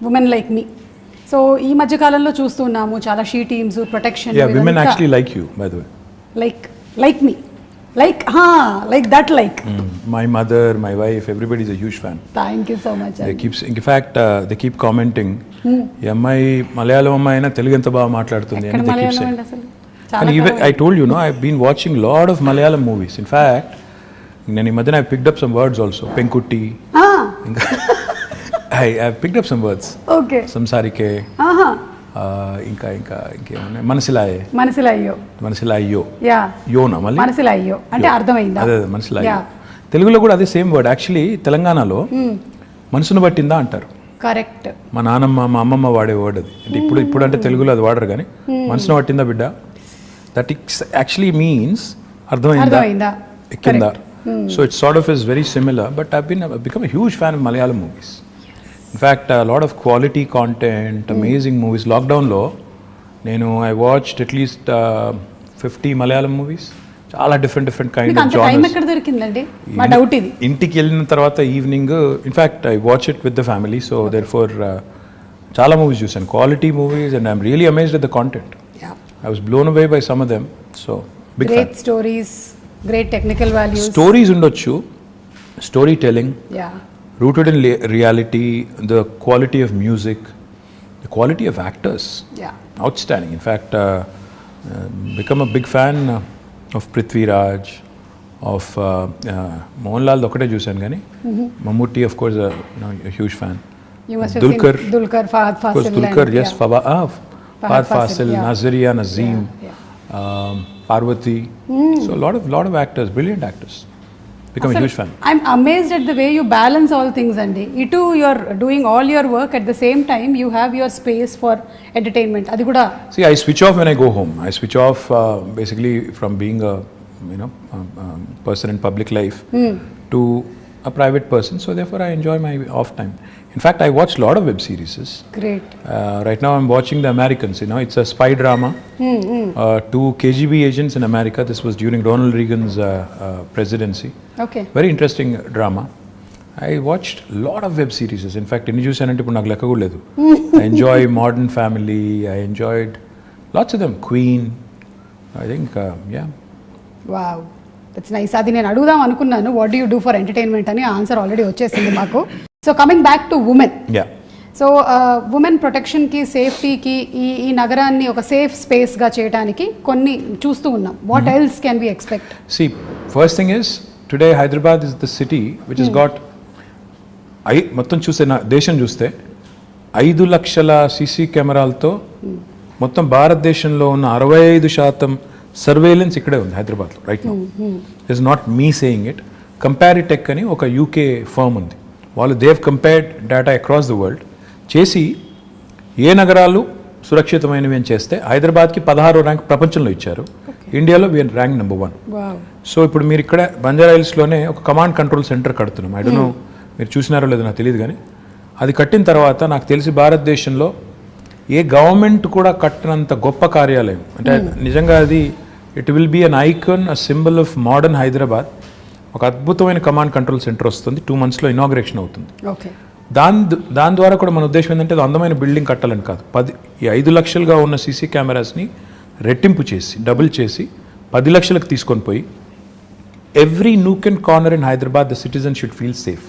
women like me. So ఈ మధ్య కాలంలో చూస్తున్నాము చాలా she teams, protection. Yeah, women actually like you, by the way. Like me. Like that. My mother, my wife, everybody is a huge fan. Thank you so much. In fact, they keep commenting, ఈ అమ్మాయి మలయాళం అమ్మాయి అయినా తెలుగు ఎంత బాగా మాట్లాడుతుంది అని they keep saying. And even I told you, I've been watching lot of Malayalam movies. In fact, నేను ఈ మధ్యన I picked up some words also. Penkutti. I've picked up some words. Okay. Samsarike. ఇంకా ఇంకేమన్నా మనసిలాయో యోనా మళ్ళీ మనసిలాయో అంటే అర్థమైందా? అదే మనసిలాయో. తెలుగులో కూడా అదే సేమ్ వర్డ్. యాక్చువల్లీ తెలంగాణలో మనసును పట్టిందా అంటారు. కరెక్ట్. మా నాన్నమ్మ మా అమ్మమ్మ వాడే వర్డ్ అది. అంటే ఇప్పుడు అంటే తెలుగులో అది వాడరు, కానీ మనసును పట్టిందా బిడ్డ, దట్ యాక్చువల్లీ మీన్స్ అర్థమైందా, ఎక్కిందా. So it's sort of is very similar, but I've become a huge fan of Malayalam movies. In fact, a lot of quality content, amazing movies. Lockdown lo I watched at least 50 Malayalam movies. Chaala different kind of genres. Time ekkada dorikindandi? Ma doubt idi. Intiki ellina tarvata evening, in fact I watch it with the family, so therefore chaala movies chusanu, quality movies, and I'm really amazed at the content. I was blown away by some of them. So big fan. Great stories, great technical values. Stories undochu, storytelling. Rooted in reality, the quality of music, the quality of actors, outstanding. In fact, become a big fan of Prithvi Raj, of Mohanlal ఒకటే చూశాను కానీ Mammootty, of course, a huge fan. You must have seen Dulquer, Fahad Fasil. Dulquer, yes, Fahad Fasil, Nazariya Nazim. Parvati. So a lot of actors, brilliant actors. Become a huge fan. I'm amazed at the way you balance all things, Andy. Itu you're doing all your work at the same time. You have your space for entertainment. Adi kuda. See, I switch off when I go home. I switch off basically from being a person in public life to a private person. So therefore, I enjoy my off time. In fact, I watch a lot of web series. Great. Right now, I'm watching The Americans. It's a spy drama. Two KGB agents in America. This was during Ronald Reagan's presidency. Okay. Very interesting drama. I watched a lot of web series. In fact, ఎన్ని చూసానంటే ఇప్పుడు నాకు లెక్క కూడా లేదు. I enjoy Modern Family. I enjoyed lots of them. Queen. I think, yeah. Wow. That's nice. అది నేను అడుగుదాం అనుకున్నాను. What do you do for entertainment అని ఆన్సర్ ఆల్రెడీ వచ్చేసింది మాకు. So coming back to women. Yeah. So women ప్రొటెక్షన్కి సేఫ్టీకి ఈ నగరాన్ని ఒక సేఫ్ స్పేస్గా చేయడానికి కొన్ని చూస్తూ ఉన్నాం. What else can we expect? See, first thing is, today Hyderabad is the city which has got, మొత్తం చూస్తే దేశం చూస్తే 5 లక్షల సీసీ కెమెరాలతో మొత్తం భారతదేశంలో ఉన్న 65% సర్వేలెన్స్ ఇక్కడే ఉంది హైదరాబాద్లో right now. Is not me saying it. Comparitech అని ఒక యూకే ఫర్మ్ ఉంది. వాళ్ళు they've compared data across the world చేసి ఏ నగరాలు సురక్షితమైనవి అని చేస్తే హైదరాబాద్కి 16వ ర్యాంక్ ప్రపంచంలో ఇచ్చారు. ఇండియాలో వీఆర్ ర్యాంక్ నెంబర్ 1. సో ఇప్పుడు మీరు ఇక్కడ బంజారా హిల్స్లోనే ఒక కమాండ్ కంట్రోల్ సెంటర్ కడుతున్నాం. ఐ డోంట్ నో మీరు చూసినారో లేదో నాకు తెలియదు, కానీ అది కట్టిన తర్వాత నాకు తెలిసి భారతదేశంలో ఏ గవర్నమెంట్ కూడా కట్టినంత గొప్ప కార్యాలయం. అంటే నిజంగా అది it will be an icon, a symbol of modern Hyderabad. ఒక అద్భుతమైన కమాండ్ కంట్రోల్ సెంటర్ వస్తుంది. 2 monthsలో ఇనాగ్రేషన్ అవుతుంది. ఓకే. దాని ద్వారా కూడా మన ఉద్దేశం ఏంటంటే అది అందమైన బిల్డింగ్ కట్టాలని కాదు. 5 లక్షలుగా ఉన్న సీసీ కెమెరాస్ని రెట్టింపు చేసి డబుల్ చేసి 10 లక్షలకు తీసుకొని పోయి every nook and corner in Hyderabad the citizen should feel safe.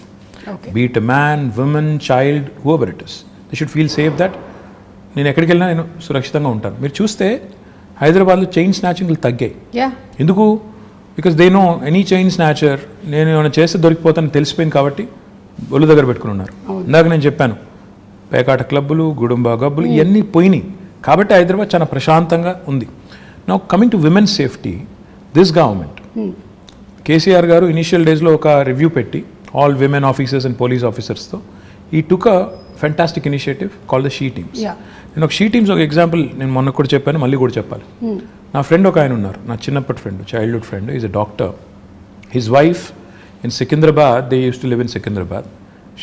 Be it a man, women, child, whoever it is, they should feel safe that నేను ఎక్కడికి వెళ్ళినా నేను సురక్షితంగా ఉంటాను. మీరు చూస్తే హైదరాబాద్లో చైన్ స్నాచింగ్లు తగ్గాయి. ఎందుకు? Because they know any chain snatcher నేను ఏమైనా చేస్తే దొరికిపోతాను తెలిసిపోయింది కాబట్టి ఒళ్ళు దగ్గర పెట్టుకుని ఉన్నారు. ఇందాక నేను చెప్పాను పేకాట క్లబ్బులు, గుడుంబా గబ్బులు ఇవన్నీ పోయినాయి కాబట్టి హైదరాబాద్ చాలా ప్రశాంతంగా ఉంది. Now coming to women safety, this government KCR garu initial డేస్లో ఒక రివ్యూ పెట్టి all women officers and police ఆఫీసర్స్తో ఈ took a fantastic initiative call the she teams. నేను ఒక షీ టీమ్స్ ఒక ఎగ్జాంపుల్ నేను మొన్న కూడా చెప్పాను, మళ్ళీ కూడా చెప్పాలి. నా ఫ్రెండ్ ఒక ఆయన ఉన్నారు, నా చిన్నప్పటి friend, childhood friend. Is a doctor. His wife in Secunderabad, they use to live in Secunderabad.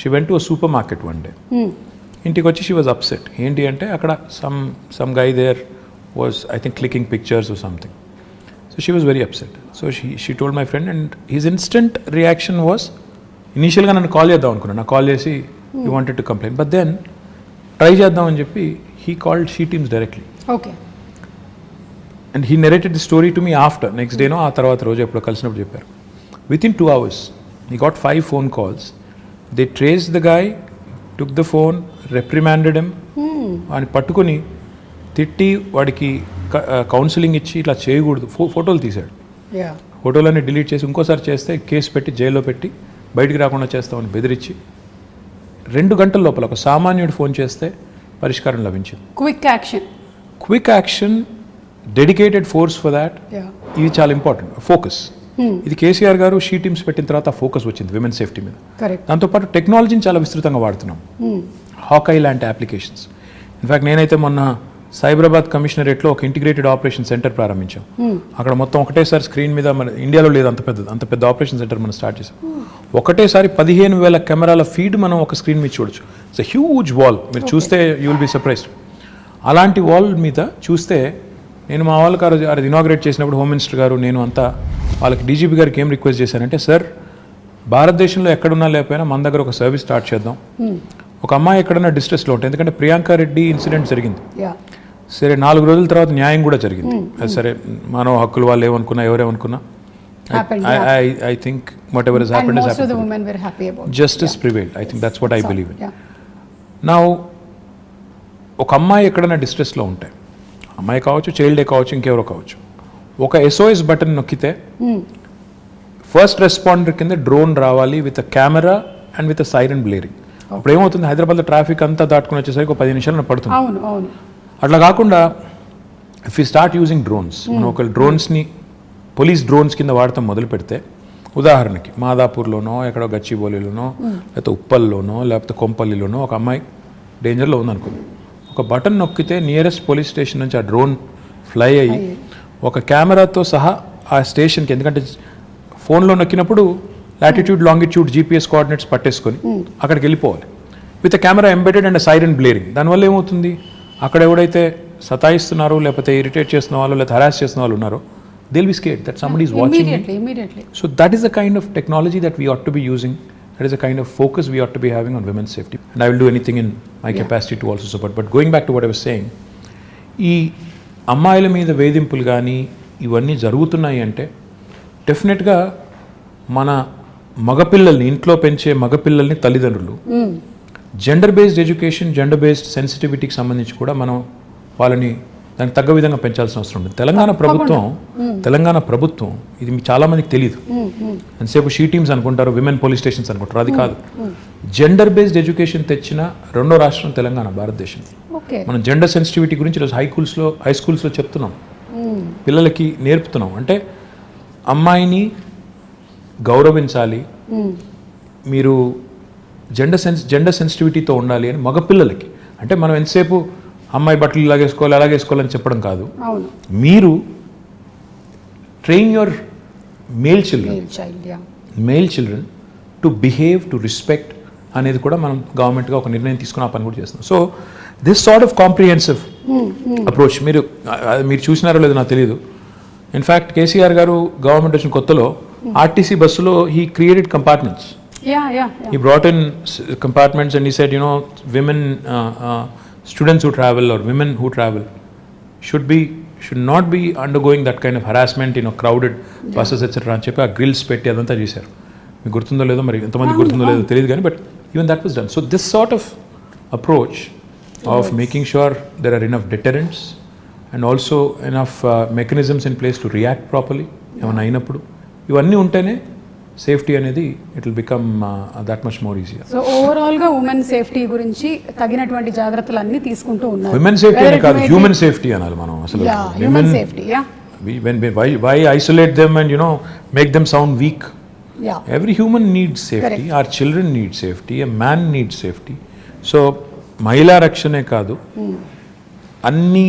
She went to a super market one day. ఇంటికి వచ్చి షీ వాజ్ అప్సెట్. ఏంటి అంటే అక్కడ some guy there was I think clicking pictures or something. So she was very upset. So she told my friend and his instant reaction was, ఇనీషియల్గా నన్ను కాల్ చేద్దాం అనుకున్నాను. నాకు కాల్ చేసి you wanted to complaint, but then try చేద్దామని చెప్పి he called she teams directly. Okay. And he narrated the story to me after, next డేనో ఆ తర్వాత రోజు ఎప్పుడో కలిసినప్పుడు చెప్పారు. Within 2 hours he got 5 phone calls. They trace the guy, took the phone, reprimanded him. అని పట్టుకొని తిట్టి వాడికి కౌన్సిలింగ్ ఇచ్చి ఇట్లా చేయకూడదు, ఫోటోలు తీశాడు. ఫోటోలన్నీ డిలీట్ చేసి ఇంకోసారి చేస్తే కేసు పెట్టి జైల్లో పెట్టి బయటికి రాకుండా చేస్తామని బెదిరించి 2 గంటల లోపల ఒక సామాన్యుడు ఫోన్ చేస్తే పరిష్కారం లభించింది. Quick action, dedicated force for that. ఇది చాలా ఇంపార్టెంట్. ఫోకస్, ఇది కేసీఆర్ గారు షీ టీమ్స్ పెట్టిన తర్వాత ఫోకస్ వచ్చింది విమెన్ సేఫ్టీ మీద. దాంతోపాటు టెక్నాలజీని చాలా విస్తృతంగా వాడుతున్నాం. హాకై లాంటి అప్లికేషన్స్. ఇన్ఫ్యాక్ట్ నేనైతే మొన్న సైబరాబాద్ కమిషనరేట్లో ఒక ఇంటిగ్రేటెడ్ ఆపరేషన్ సెంటర్ ప్రారంభించాం. అక్కడ మొత్తం ఒకటేసారి స్క్రీన్ మీద, మన ఇండియాలో లేదు అంత పెద్ద ఆపరేషన్ సెంటర్ మనం స్టార్ట్ చేసాం. ఒకటేసారి 15,000 కెమెరాల ఫీడ్ మనం ఒక స్క్రీన్ మీద చూడొచ్చు. It's a huge wall. మీరు చూస్తే యూ విల్ బీ సర్ప్రైజ్డ్. అలాంటి వాల్ మీద చూస్తే నేను మా వాళ్ళకి అది ఇనాగ్రేట్ చేసినప్పుడు హోమ్ మినిస్టర్ గారు నేను అంతా వాళ్ళకి డీజీపీ గారికి ఏం రిక్వెస్ట్ చేశానంటే, సార్ భారతదేశంలో ఎక్కడున్నా లేకపోయినా మన దగ్గర ఒక సర్వీస్ స్టార్ట్ చేద్దాం. ఒక అమ్మాయి ఎక్కడన్నా డిస్ట్రెస్లో ఉంటుంది, ఎందుకంటే ప్రియాంక రెడ్డి ఇన్సిడెంట్ జరిగింది. సరే 4 రోజుల తర్వాత న్యాయం కూడా జరిగింది. సరే మానవ హక్కులు వాళ్ళు ఏమనుకున్నా ఎవరేమనుకున్నా I think whatever has happened has happened. Most of the women were happy about it. Justice prevailed. I think that's what I believe in. Now ఒక అమ్మాయి ఎక్కడైనా డిస్ట్రెస్లో ఉంటే, అమ్మాయి కావచ్చు, చైల్డే కావచ్చు, ఇంకెవరో కావచ్చు, ఒక SOS బటన్ నొక్కితే ఫస్ట్ రెస్పాండర్ కింద డ్రోన్ రావాలి with a camera and with a siren blaring. అప్పుడు ఏమవుతుంది, హైదరాబాద్లో ట్రాఫిక్ అంతా దాటుకుని వచ్చేసరికి ఒక 10 నిమిషాలు పడుతుంది. అట్లా కాకుండా if you start using drones, మనం ఒక డ్రోన్స్ని పోలీస్ డ్రోన్స్ కింద వాడటం మొదలు పెడితే, ఉదాహరణకి మాదాపూర్లోనో ఎక్కడో గచ్చిబౌలిలోనో లేకపోతే ఉప్పల్లోనో లేకపోతే కొంపల్లిలోనో ఒక అమ్మాయి డేంజర్లో ఉందనుకుంది, ఒక బటన్ నొక్కితే నియరెస్ట్ పోలీస్ స్టేషన్ నుంచి ఆ డ్రోన్ ఫ్లై అయ్యి ఒక కెమెరాతో సహా ఆ స్టేషన్కి, ఎందుకంటే ఫోన్లో నొక్కినప్పుడు లాటిట్యూడ్ లాంగిట్యూడ్ జీపీఎస్ కోఆర్డినేట్స్ పట్టేసుకొని అక్కడికి వెళ్ళిపోవాలి with camera embedded and siren blaring. దానివల్ల ఏమవుతుంది, అక్కడ ఎవడైతే సతాయిస్తున్నారో లేకపోతే ఇరిటేట్ చేస్తున్న వాళ్ళు లేకపోతే హరాస్ చేస్తున్న వాళ్ళు ఉన్నారో, they'll be scared that somebody is watching immediately. So that is the kind of technology that we ought to be using. That is the kind of focus we ought to be having on women's safety. And I will do anything in my capacity to also support. But going back to what I was saying, ఈ అమ్మాయిల మీద వేధింపులు కానీ ఇవన్నీ జరుగుతున్నాయి అంటే డెఫినెట్గా మన మగపిల్లల్ని, ఇంట్లో పెంచే మగపిల్లల్ని తల్లిదండ్రులు gender based education, gender based సెన్సిటివిటీకి సంబంధించి కూడా మనం వాళ్ళని దానికి తగ్గ విధంగా పెంచాల్సిన అవసరం ఉంది. తెలంగాణ ప్రభుత్వం ఇది చాలా మందికి తెలియదు. ఎంతసేపు షీ టీమ్స్ అనుకుంటారు, విమెన్ పోలీస్ స్టేషన్స్ అనుకుంటారు, అది కాదు. జెండర్ బేస్డ్ ఎడ్యుకేషన్ తెచ్చిన రెండో రాష్ట్రం తెలంగాణ, భారతదేశం. మనం జెండర్ సెన్సిటివిటీ గురించి ఈరోజు హై స్కూల్స్లో చెప్తున్నాం, పిల్లలకి నేర్పుతున్నాం. అంటే అమ్మాయిని గౌరవించాలి, మీరు జెండర్ సెన్సిటివిటీతో ఉండాలి అని మగపిల్లలకి. అంటే మనం ఎంతసేపు అమ్మాయి బట్టలు ఇలాగేసుకోవాలి అలాగేసుకోవాలని చెప్పడం కాదు. మీరు train your male children to behave, to respect అనేది కూడా మనం గవర్నమెంట్గా ఒక నిర్ణయం తీసుకుని ఆ పని కూడా చేస్తున్నాం. So this sort of comprehensive approach మీరు చూసినారో లేదో నాకు తెలియదు. ఇన్ఫ్యాక్ట్ కేసీఆర్ గారు గవర్నమెంట్ వచ్చిన కొత్తలో ఆర్టీసీ బస్సులో he created compartments. He brought in compartments and he said, women, students who travel or women who travel should not be undergoing that kind of harassment, crowded buses etc. అని చెప్పి ఆ గ్రిల్స్ పెట్టి అదంతా చేశారు. మీకు గుర్తుందో లేదో, మరి ఎంతమంది గుర్తుందో లేదో తెలియదు కానీ, but even that was done. So this sort of approach of making sure there are enough deterrents and also enough mechanisms in place to react properly ఏమైనా అయినప్పుడు, ఇవన్నీ ఉంటేనే సేఫ్టీ అనేది it will become that much more easier. So overall గా ఉమెన్ సేఫ్టీ గురించి తగినటువంటి జాగ్రత్తలు అన్ని తీసుకుంటూ ఉన్నారు. ఉమెన్ సేఫ్టీ అని కాదు, హ్యూమన్ సేఫ్టీ అనాలి మనం అసలు. Human safety, why isolate them and make them sound weak? Every human needs safety. Our children need safety, a man needs safety. So మహిళా రక్షణే కాదు, అన్ని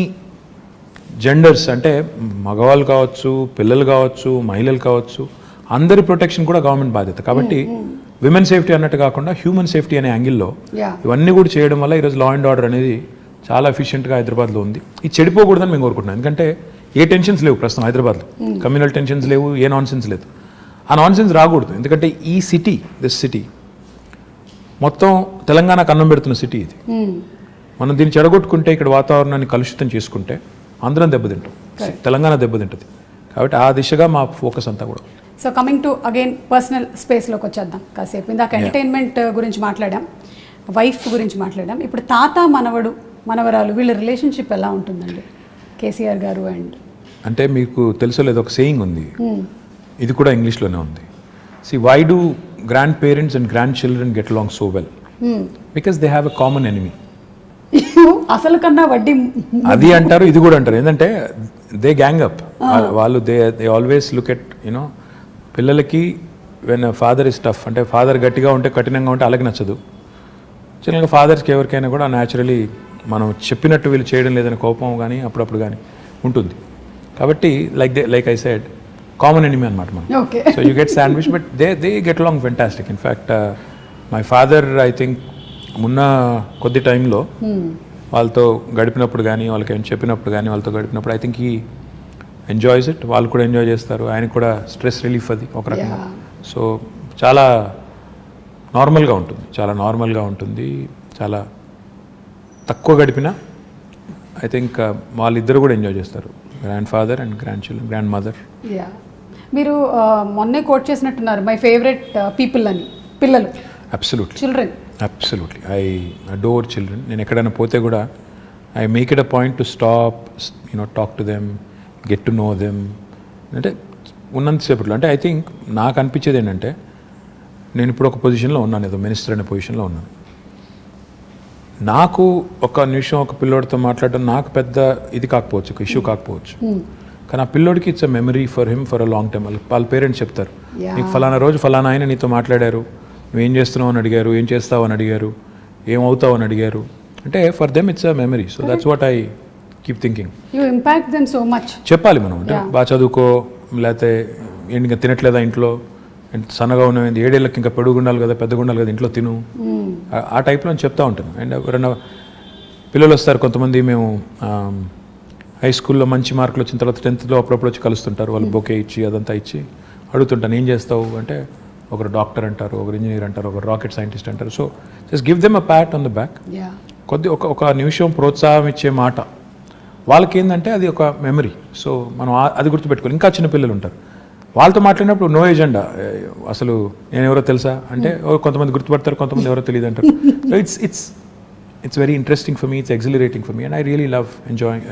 జెండర్స్ అంటే మగవాళ్ళు కావచ్చు, పిల్లలు కావచ్చు, మహిళలు కావచ్చు, అందరి ప్రొటెక్షన్ కూడా గవర్నమెంట్ బాధ్యత. కాబట్టి విమెన్ సేఫ్టీ అన్నట్టు కాకుండా హ్యూమన్ సేఫ్టీ అనే యాంగిల్లో ఇవన్నీ కూడా చేయడం వల్ల ఈరోజు లా అండ్ ఆర్డర్ అనేది చాలా ఎఫిషియెంట్గా హైదరాబాద్లో ఉంది. ఇది చెడిపోకూడదని మేము కోరుకుంటున్నాం. ఎందుకంటే ఏ టెన్షన్స్ లేవు ప్రస్తుతం హైదరాబాద్లో, కమ్యూనల్ టెన్షన్స్ లేవు, ఏ నాన్సెన్స్ లేదు. ఆ నాన్సెన్స్ రాకూడదు. ఎందుకంటే ఈ సిటీ, దిస్ సిటీ మొత్తం తెలంగాణకు అన్నం పెడుతున్న సిటీ ఇది. మనం దీన్ని చెడగొట్టుకుంటే, ఇక్కడ వాతావరణాన్ని కలుషితం చేసుకుంటే అందరం దెబ్బతింటాం, తెలంగాణ దెబ్బతింటుంది. కాబట్టి ఆ దిశగా మా ఫోకస్ అంతా కూడా. So coming to again personal స్పేస్లోకి వచ్చేద్దాం కాసేపు. ఇందాక ఎంటర్టైన్మెంట్ గురించి మాట్లాడాం, వైఫ్ గురించి మాట్లాడాం. ఇప్పుడు తాత మనవడు మనవరాలు వీళ్ళ రిలేషన్షిప్ ఎలా ఉంటుందండి కేసీఆర్ గారు అండ్? అంటే మీకు తెలుసో లేదో, ఒక సేయింగ్ ఉంది, ఇది కూడా ఇంగ్లీష్లోనే ఉంది. See, why do grandparents and grandchildren get along so well? Because they have a common enemy. అసలు కన్నా వడ్డీ అది అంటారు, ఇది కూడా అంటారు. ఏంటంటే దే గ్యాంగ్ అప్. వాళ్ళు దే ఆల్వేస్ లుక్ ఎట్ పిల్లలకి వెన్ ఫాదర్ ఇస్ టఫ్, అంటే ఫాదర్ గట్టిగా ఉంటే, కఠినంగా ఉంటే అలాగే నచ్చదు. చిన్నగా ఫాదర్స్కి ఎవరికైనా కూడా న్యాచురలీ మనం చెప్పినట్టు వీళ్ళు చేయడం లేదని కోపం కానీ అప్పుడప్పుడు కానీ ఉంటుంది. కాబట్టి like I said, common enemy అనమాట మనం. So you get sandwich, but they get along fantastic. In fact my father I think మొన్న కొద్ది టైంలో వాళ్ళతో గడిపినప్పుడు కానీ, వాళ్ళకి ఏమైనా చెప్పినప్పుడు కానీ, వాళ్ళతో గడిపినప్పుడు I think he enjoys it. వాళ్ళు కూడా ఎంజాయ్ చేస్తారు, ఆయనకు కూడా స్ట్రెస్ రిలీఫ్ అది ఒక రకంగా. సో చాలా నార్మల్గా ఉంటుంది, చాలా నార్మల్గా ఉంటుంది. చాలా తక్కువ గడిపినా ఐ థింక్ వాళ్ళిద్దరు కూడా ఎంజాయ్ చేస్తారు, grand father and grand children, grand mother. మీరు మొన్నే కోట్ చేసినట్టున్నారు, మై ఫేవరెట్ పీపుల్ అని, పిల్లలు. Absolutely, children. Absolutely, I adore children. నేను ఎక్కడైనా పోతే కూడా I make it a point to stop, talk to them, get to know them. అంటే ఉన్నంతసేపట్లో అంటే ఐ థింక్ నాకు అనిపించేది ఏంటంటే, నేను ఇప్పుడు ఒక పొజిషన్లో ఉన్నాను, ఏదో మినిస్టర్ అనే పొజిషన్లో ఉన్నాను. నాకు ఒక నిమిషం ఒక పిల్లోడితో మాట్లాడడం నాకు పెద్ద ఇది కాకపోవచ్చు, ఒక ఇష్యూ కాకపోవచ్చు, కానీ ఆ పిల్లోడికి it's a memory for him for a long time. వాళ్ళ పేరెంట్స్ చెప్తారు, నీకు ఫలానా రోజు ఫలానా ఆయన నీతో మాట్లాడారు, నువ్వేం చేస్తున్నావు అని అడిగారు, ఏం చేస్తావు అని అడిగారు, ఏమవుతావు అని అడిగారు. అంటే for them it's a memory. So that's what I keep thinking. You impact them so much. చెప్పాలి మనం, అంటే బాగా చదువుకో, లేకపోతే ఏంటి ఇంకా తినట్లేదా ఇంట్లో, సన్నగా ఉన్నది 7 ఏళ్ళకి ఇంకా పెరుగుండాలి కదా, పెద్దగా ఉండాలి కదా, ఇంట్లో తిను, ఆ టైప్లో చెప్తూ ఉంటాను. అండ్ ఎవరైనా పిల్లలు వస్తారు కొంతమంది, మేము హై స్కూల్లో మంచి మార్కులు వచ్చిన తర్వాత 10th అప్పుడప్పుడు వచ్చి కలుస్తుంటారు, వాళ్ళు బొకే ఇచ్చి అదంతా ఇచ్చి అడుగుతుంటాను ఏం చేస్తావు అంటే, ఒకరు డాక్టర్ అంటారు, ఒకరు ఇంజనీర్ అంటారు, ఒకరు రాకెట్ సైంటిస్ట్ అంటారు. So just give them a Pat on the back. ఒక నిమిషం ప్రోత్సాహం ఇచ్చే మాట వాళ్ళకి ఏంటంటే అది ఒక మెమరీ. సో మనం అది గుర్తుపెట్టుకోవాలి. ఇంకా చిన్న పిల్లలు ఉంటారు, వాళ్ళతో మాట్లాడినప్పుడు నో ఎజెండా, అసలు నేను ఎవరో తెలుసా అంటే కొంతమంది గుర్తుపడతారు, కొంతమంది ఎవరో తెలియదు అంటారు. So it's very interesting for me, it's exhilarating for me, and I really love enjoying,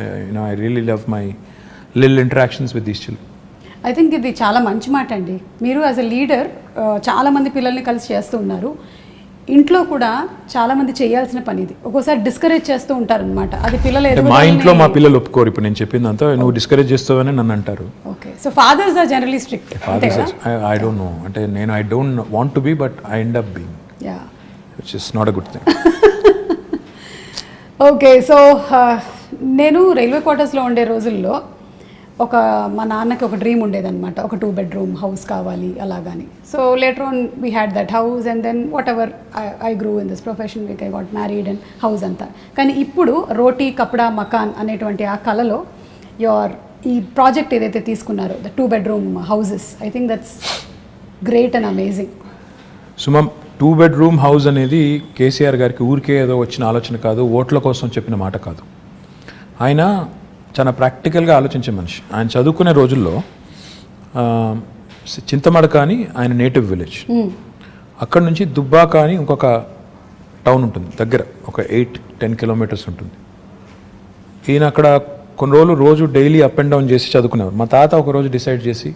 I really love my little interactions with these children. I think ఇది చాలా మంచి మాట అండి. మీరు యాజ్ అ లీడర్ చాలామంది పిల్లల్ని కలిసి చేస్తూ ఉన్నారు. ఇంట్లో కూడా చాలామంది చేయాల్సిన పని ఇది. ఒక్కోసారి డిస్కరేజ్ చేస్తూ ఉంటారనమాట. అది పిల్లలు మా ఇంట్లో మా పిల్లలు ఒప్పుకోరు. ఇప్పుడు నేను చెప్పిందంతా నువ్వు డిస్కరేజ్ చేస్తావని నన్ను అంటారు. Okay, so fathers are generally strict. I don't know, అంటే నేను I don't want to be, but I end up being, which is not a good thing. Okay, so నేను రైల్వే క్వార్టర్స్లో ఉండే రోజుల్లో మా నాన్నకి ఒక డ్రీమ్ ఉండేదన్నమాట, ఒక 2 bedroom హౌస్ కావాలి అలాగని. So later on we had that house and then whatever I grew in this profession, I got married and house అంతా. కానీ ఇప్పుడు రోటీ కపడా మకాన్ అనేటువంటి ఆ కళలో ఈ ప్రాజెక్ట్ ఏదైతే తీసుకున్నారో, the 2 bedroom houses, I think that's great and amazing. Suman, 2 bedroom house అనేది కేసీఆర్ గారికి ఊరికే ఏదో వచ్చిన ఆలోచన కాదు, ఓట్ల కోసం చెప్పిన మాట కాదు. ఆయన చాలా ప్రాక్టికల్గా ఆలోచించే మనిషి. ఆయన చదువుకునే రోజుల్లో చింతమడక అని ఆయన నేటివ్ విలేజ్, అక్కడ నుంచి దుబ్బాక అని ఇంకొక టౌన్ ఉంటుంది దగ్గర, ఒక 8-10 kilometers ఉంటుంది. ఈయన అక్కడ కొన్ని రోజులు రోజు డైలీ అప్ అండ్ డౌన్ చేసి చదువుకునేవారు. మా తాత ఒక రోజు డిసైడ్ చేసి,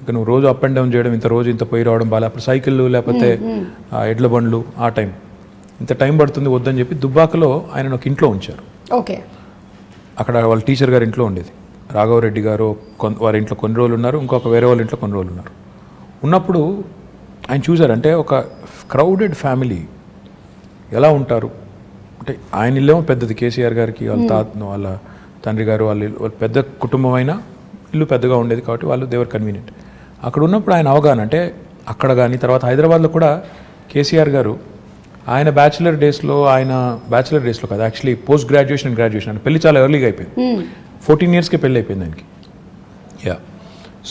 ఇక నువ్వు రోజు అప్ అండ్ డౌన్ చేయడం, ఇంత పోయి రావడం బాగా, అప్పుడు సైకిళ్ళు లేకపోతే ఎడ్ల బండ్లు, ఆ టైం ఇంత టైం పడుతుంది వద్దని చెప్పి దుబ్బాకలో ఆయన ఒక ఇంట్లో ఉంచారు. ఓకే, అక్కడ వాళ్ళ టీచర్ గారి ఇంట్లో ఉండేది. రాఘవరెడ్డి గారు వారి ఇంట్లో కొన్ని రోజులు ఉన్నారు, ఇంకొక వేరే వాళ్ళ ఇంట్లో కొన్ని రోజులు ఉన్నారు. ఉన్నప్పుడు ఆయన చూసారంటే ఒక క్రౌడెడ్ ఫ్యామిలీ ఎలా ఉంటారు అంటే, ఆయన ఇల్లేమో పెద్దది, కేసీఆర్ గారికి వాళ్ళ తండ్రి గారు వాళ్ళ పెద్ద కుటుంబం అయినా ఇల్లు పెద్దగా ఉండేది కాబట్టి వాళ్ళు దేవర్ కన్వీనియంట్. అక్కడ ఉన్నప్పుడు ఆయన అవగాహన అంటే, అక్కడ కానీ తర్వాత హైదరాబాద్లో కూడా కేసీఆర్ గారు ఆయన బ్యాచిలర్ డేస్లో కాదు, actually post graduation and graduation అంటే పెళ్లి చాలా ఎర్లీగా అయిపోయింది. 14 yearsకే పెళ్ళి అయిపోయింది ఆయనకి.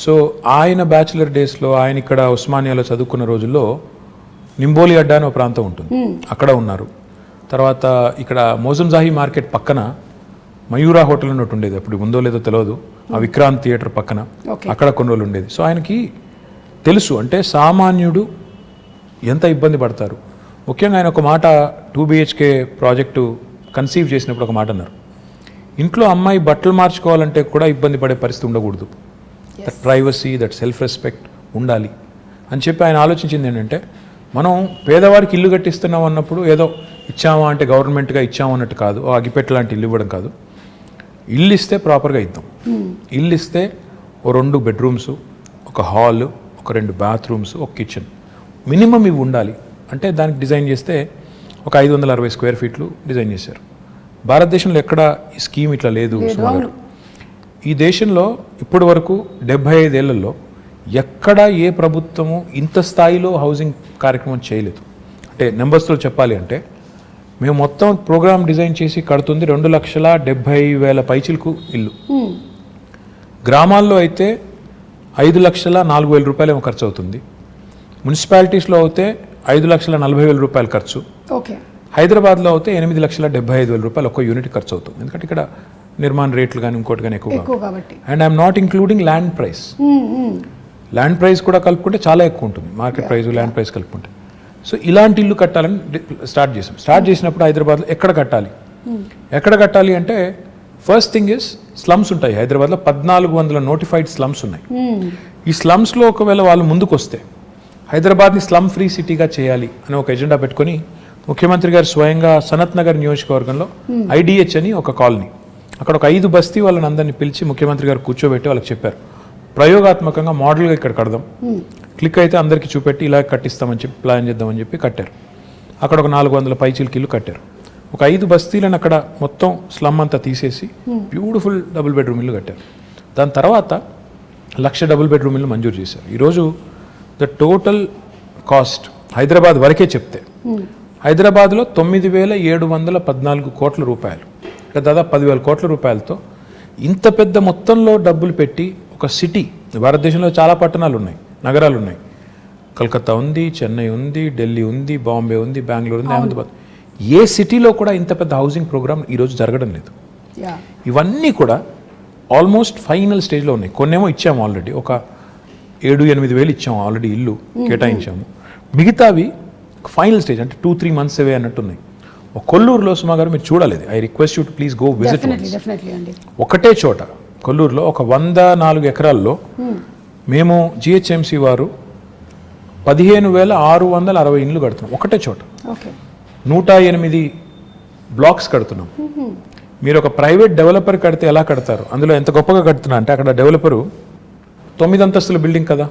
సో ఆయన బ్యాచిలర్ డేస్లో ఆయన ఇక్కడ ఉస్మానియాలో చదువుకున్న రోజుల్లో నింబోలి అడ్డా అనే ఒక ప్రాంతం ఉంటుంది, అక్కడ ఉన్నారు. తర్వాత ఇక్కడ మోజంజాహి మార్కెట్ పక్కన మయూరా హోటల్ ఉన్నట్టు ఉండేది, అప్పుడు ఉందో లేదో తెలియదు, ఆ విక్రాంత్ థియేటర్ పక్కన, అక్కడ కొన్ని రోజులు ఉండేది. సో ఆయనకి తెలుసు అంటే సామాన్యుడు ఎంత ఇబ్బంది పడతారు. ముఖ్యంగా ఆయన ఒక మాట 2 BHK ప్రాజెక్టు కన్సీవ్ చేసినప్పుడు ఒక మాట అన్నారు, ఇంట్లో అమ్మాయి బట్టలు మార్చుకోవాలంటే కూడా ఇబ్బంది పడే పరిస్థితి ఉండకూడదు, that privacy, that self respect ఉండాలి అని చెప్పి ఆయన ఆలోచించింది ఏంటంటే, మనం పేదవారికి ఇల్లు కట్టిస్తున్నాం అన్నప్పుడు ఏదో ఇచ్చామా అంటే గవర్నమెంట్గా ఇచ్చాము అన్నట్టు కాదు, అగిపెట్ట లాంటి ఇల్లు ఇవ్వడం కాదు, ఇల్లు ఇస్తే ప్రాపర్గా ఇద్దాం. ఇల్లు ఇస్తే ఓ 2 bedrooms, ఒక హాల్, ఒక 2 bathrooms, ఒక కిచెన్ మినిమం ఇవి ఉండాలి అంటే దానికి డిజైన్ చేస్తే ఒక 560 square feet డిజైన్ చేశారు. భారతదేశంలో ఎక్కడ ఈ స్కీమ్ ఇట్లా లేదు. ఈ దేశంలో ఇప్పటి వరకు 75 ఏళ్లలో ఎక్కడ ఏ ప్రభుత్వము ఇంత స్థాయిలో హౌసింగ్ కార్యక్రమం చేయలేదు. అంటే నెంబర్స్తో చెప్పాలి అంటే, మేము మొత్తం ప్రోగ్రామ్ డిజైన్ చేసి కడుతుంది 2,70,000 పైచిలకు ఇల్లు. గ్రామాల్లో అయితే 5,04,000 రూపాయలు ఏమో ఖర్చు అవుతుంది. మున్సిపాలిటీస్లో అయితే 5,40,000 రూపాయలు ఖర్చు. ఓకే, హైదరాబాద్లో అయితే 8,75,000 రూపాయలు ఒక్క యూనిట్ ఖర్చు అవుతుంది. ఎందుకంటే ఇక్కడ నిర్మాణ రేట్లు కానీ ఇంకోటి కానీ ఎక్కువ కాబట్టి. And I'm not including land price. Land price కూడా కలుపుకుంటే చాలా ఎక్కువ ఉంటుంది, మార్కెట్ ప్రైస్ ల్యాండ్ ప్రైస్ కలుపుకుంటే. సో ఇలాంటి ఇల్లు కట్టాలని స్టార్ట్ చేసినప్పుడు హైదరాబాద్లో ఎక్కడ కట్టాలి అంటే, ఫస్ట్ థింగ్ ఇస్ స్లమ్స్ ఉంటాయి హైదరాబాద్లో. 1,400 నోటిఫైడ్ స్లమ్స్ ఉన్నాయి. ఈ స్లమ్స్లో ఒకవేళ వాళ్ళు ముందుకు వస్తే హైదరాబాద్ని స్లమ్ ఫ్రీ సిటీగా చేయాలి అని ఒక ఎజెండా పెట్టుకొని ముఖ్యమంత్రి గారు స్వయంగా సనత్ నగర్ నియోజకవర్గంలో ఐడిహెచ్ అని ఒక కాలనీ, అక్కడ ఒక 5 బస్తీ వాళ్ళని అందరినీ పిలిచి ముఖ్యమంత్రి గారు కూర్చోబెట్టి వాళ్ళకి చెప్పారు, ప్రయోగాత్మకంగా మోడల్గా ఇక్కడ కడదాం, క్లిక్ అయితే అందరికీ చూపెట్టి ఇలా కట్టిస్తామని చెప్పి ప్లాన్ చేద్దామని చెప్పి కట్టారు. అక్కడ ఒక 400 పైచీలకి ఇల్లు కట్టారు. ఒక 5 బస్తీలను అక్కడ మొత్తం స్లమ్ అంతా తీసేసి బ్యూటిఫుల్ డబుల్ బెడ్రూమ్ ఇల్లు కట్టారు. దాని తర్వాత 1,00,000 డబుల్ బెడ్రూమ్ ఇల్లు మంజూరు చేశారు. ఈరోజు ద టోటల్ కాస్ట్ హైదరాబాద్ వరకే చెప్తే హైదరాబాద్లో 9,714 కోట్ల రూపాయలు, అంటే దాదాపు 10,000 కోట్ల రూపాయలతో ఇంత పెద్ద మొత్తంలో డబ్బులు పెట్టి ఒక సిటీ, భారతదేశంలో చాలా పట్టణాలు ఉన్నాయి, నగరాలు ఉన్నాయి, కలకత్తా ఉంది, చెన్నై ఉంది, ఢిల్లీ ఉంది, బాంబే ఉంది, బెంగళూరు ఉంది, అహ్మదాబాద్, ఏ సిటీలో కూడా ఇంత పెద్ద హౌసింగ్ ప్రోగ్రామ్ ఈరోజు జరగడం లేదు. ఇవన్నీ కూడా ఆల్మోస్ట్ ఫైనల్ స్టేజ్లో ఉన్నాయి. కొన్నేమో ఇచ్చాము ఆల్రెడీ, ఒక 7-8 వేలు ఇచ్చాము ఆల్రెడీ, ఇల్లు కేటాయించాము. మిగతావి ఫైనల్ స్టేజ్, అంటే 2-3 months అవే అన్నట్టు ఉన్నాయి. కొల్లూరులో సుమా గారు మీరు చూడాలి, I request you to please go visit. ఒకటే చోట కొల్లూరులో ఒక 104 ఎకరాల్లో మేము జిహెచ్ఎంసీ వారు 15,660 ఇండ్లు కడుతున్నాం ఒకటే చోట. 108 బ్లాక్స్ కడుతున్నాం. మీరు ఒక ప్రైవేట్ డెవలపర్ కడితే ఎలా కడతారు, అందులో ఎంత గొప్పగా కడుతున్నా అంటే అక్కడ డెవలపరు 9 అంతస్తుల బిల్డింగ్ కదా,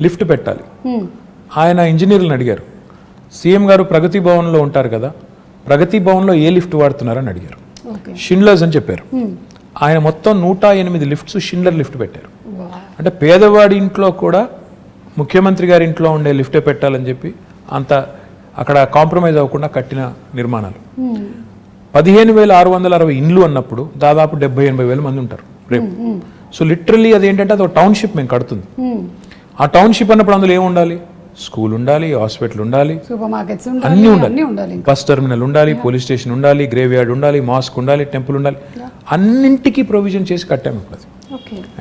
లిఫ్ట్ పెట్టాలి. ఆయన ఇంజనీర్లను అడిగారు, సీఎం గారు ప్రగతి భవన్లో ఉంటారు కదా, ప్రగతి భవన్లో ఏ లిఫ్ట్ వాడుతున్నారని అడిగారు. షిండ్లర్స్ అని చెప్పారు. ఆయన మొత్తం 108 లిఫ్ట్స్ షిండ్లర్ లిఫ్ట్ పెట్టారు. అంటే పేదవాడి ఇంట్లో కూడా ముఖ్యమంత్రి గారి ఇంట్లో ఉండే లిఫ్టే పెట్టాలని చెప్పి అంత అక్కడ కాంప్రమైజ్ అవ్వకుండా కట్టిన నిర్మాణాలు. 15,660 ఇండ్లు అన్నప్పుడు దాదాపు 70-80 వేల మంది ఉంటారు రేపు. సో లిటరల్లీ అదేంటంటే అది ఒక టౌన్షిప్ మేము కడుతుంది. ఆ టౌన్షిప్ అన్నప్పుడు అందులో ఏముండాలి, స్కూల్ ఉండాలి, హాస్పిటల్ ఉండాలి, సూపర్ మార్కెట్స్ అన్నీ ఉండాలి, బస్ టెర్మినల్ ఉండాలి, పోలీస్ స్టేషన్ ఉండాలి, గ్రేవ్ యార్డ్ ఉండాలి, మాస్క్ ఉండాలి, టెంపుల్ ఉండాలి, అన్నింటికీ ప్రొవిజన్ చేసి కట్టాము ఇప్పుడు అది.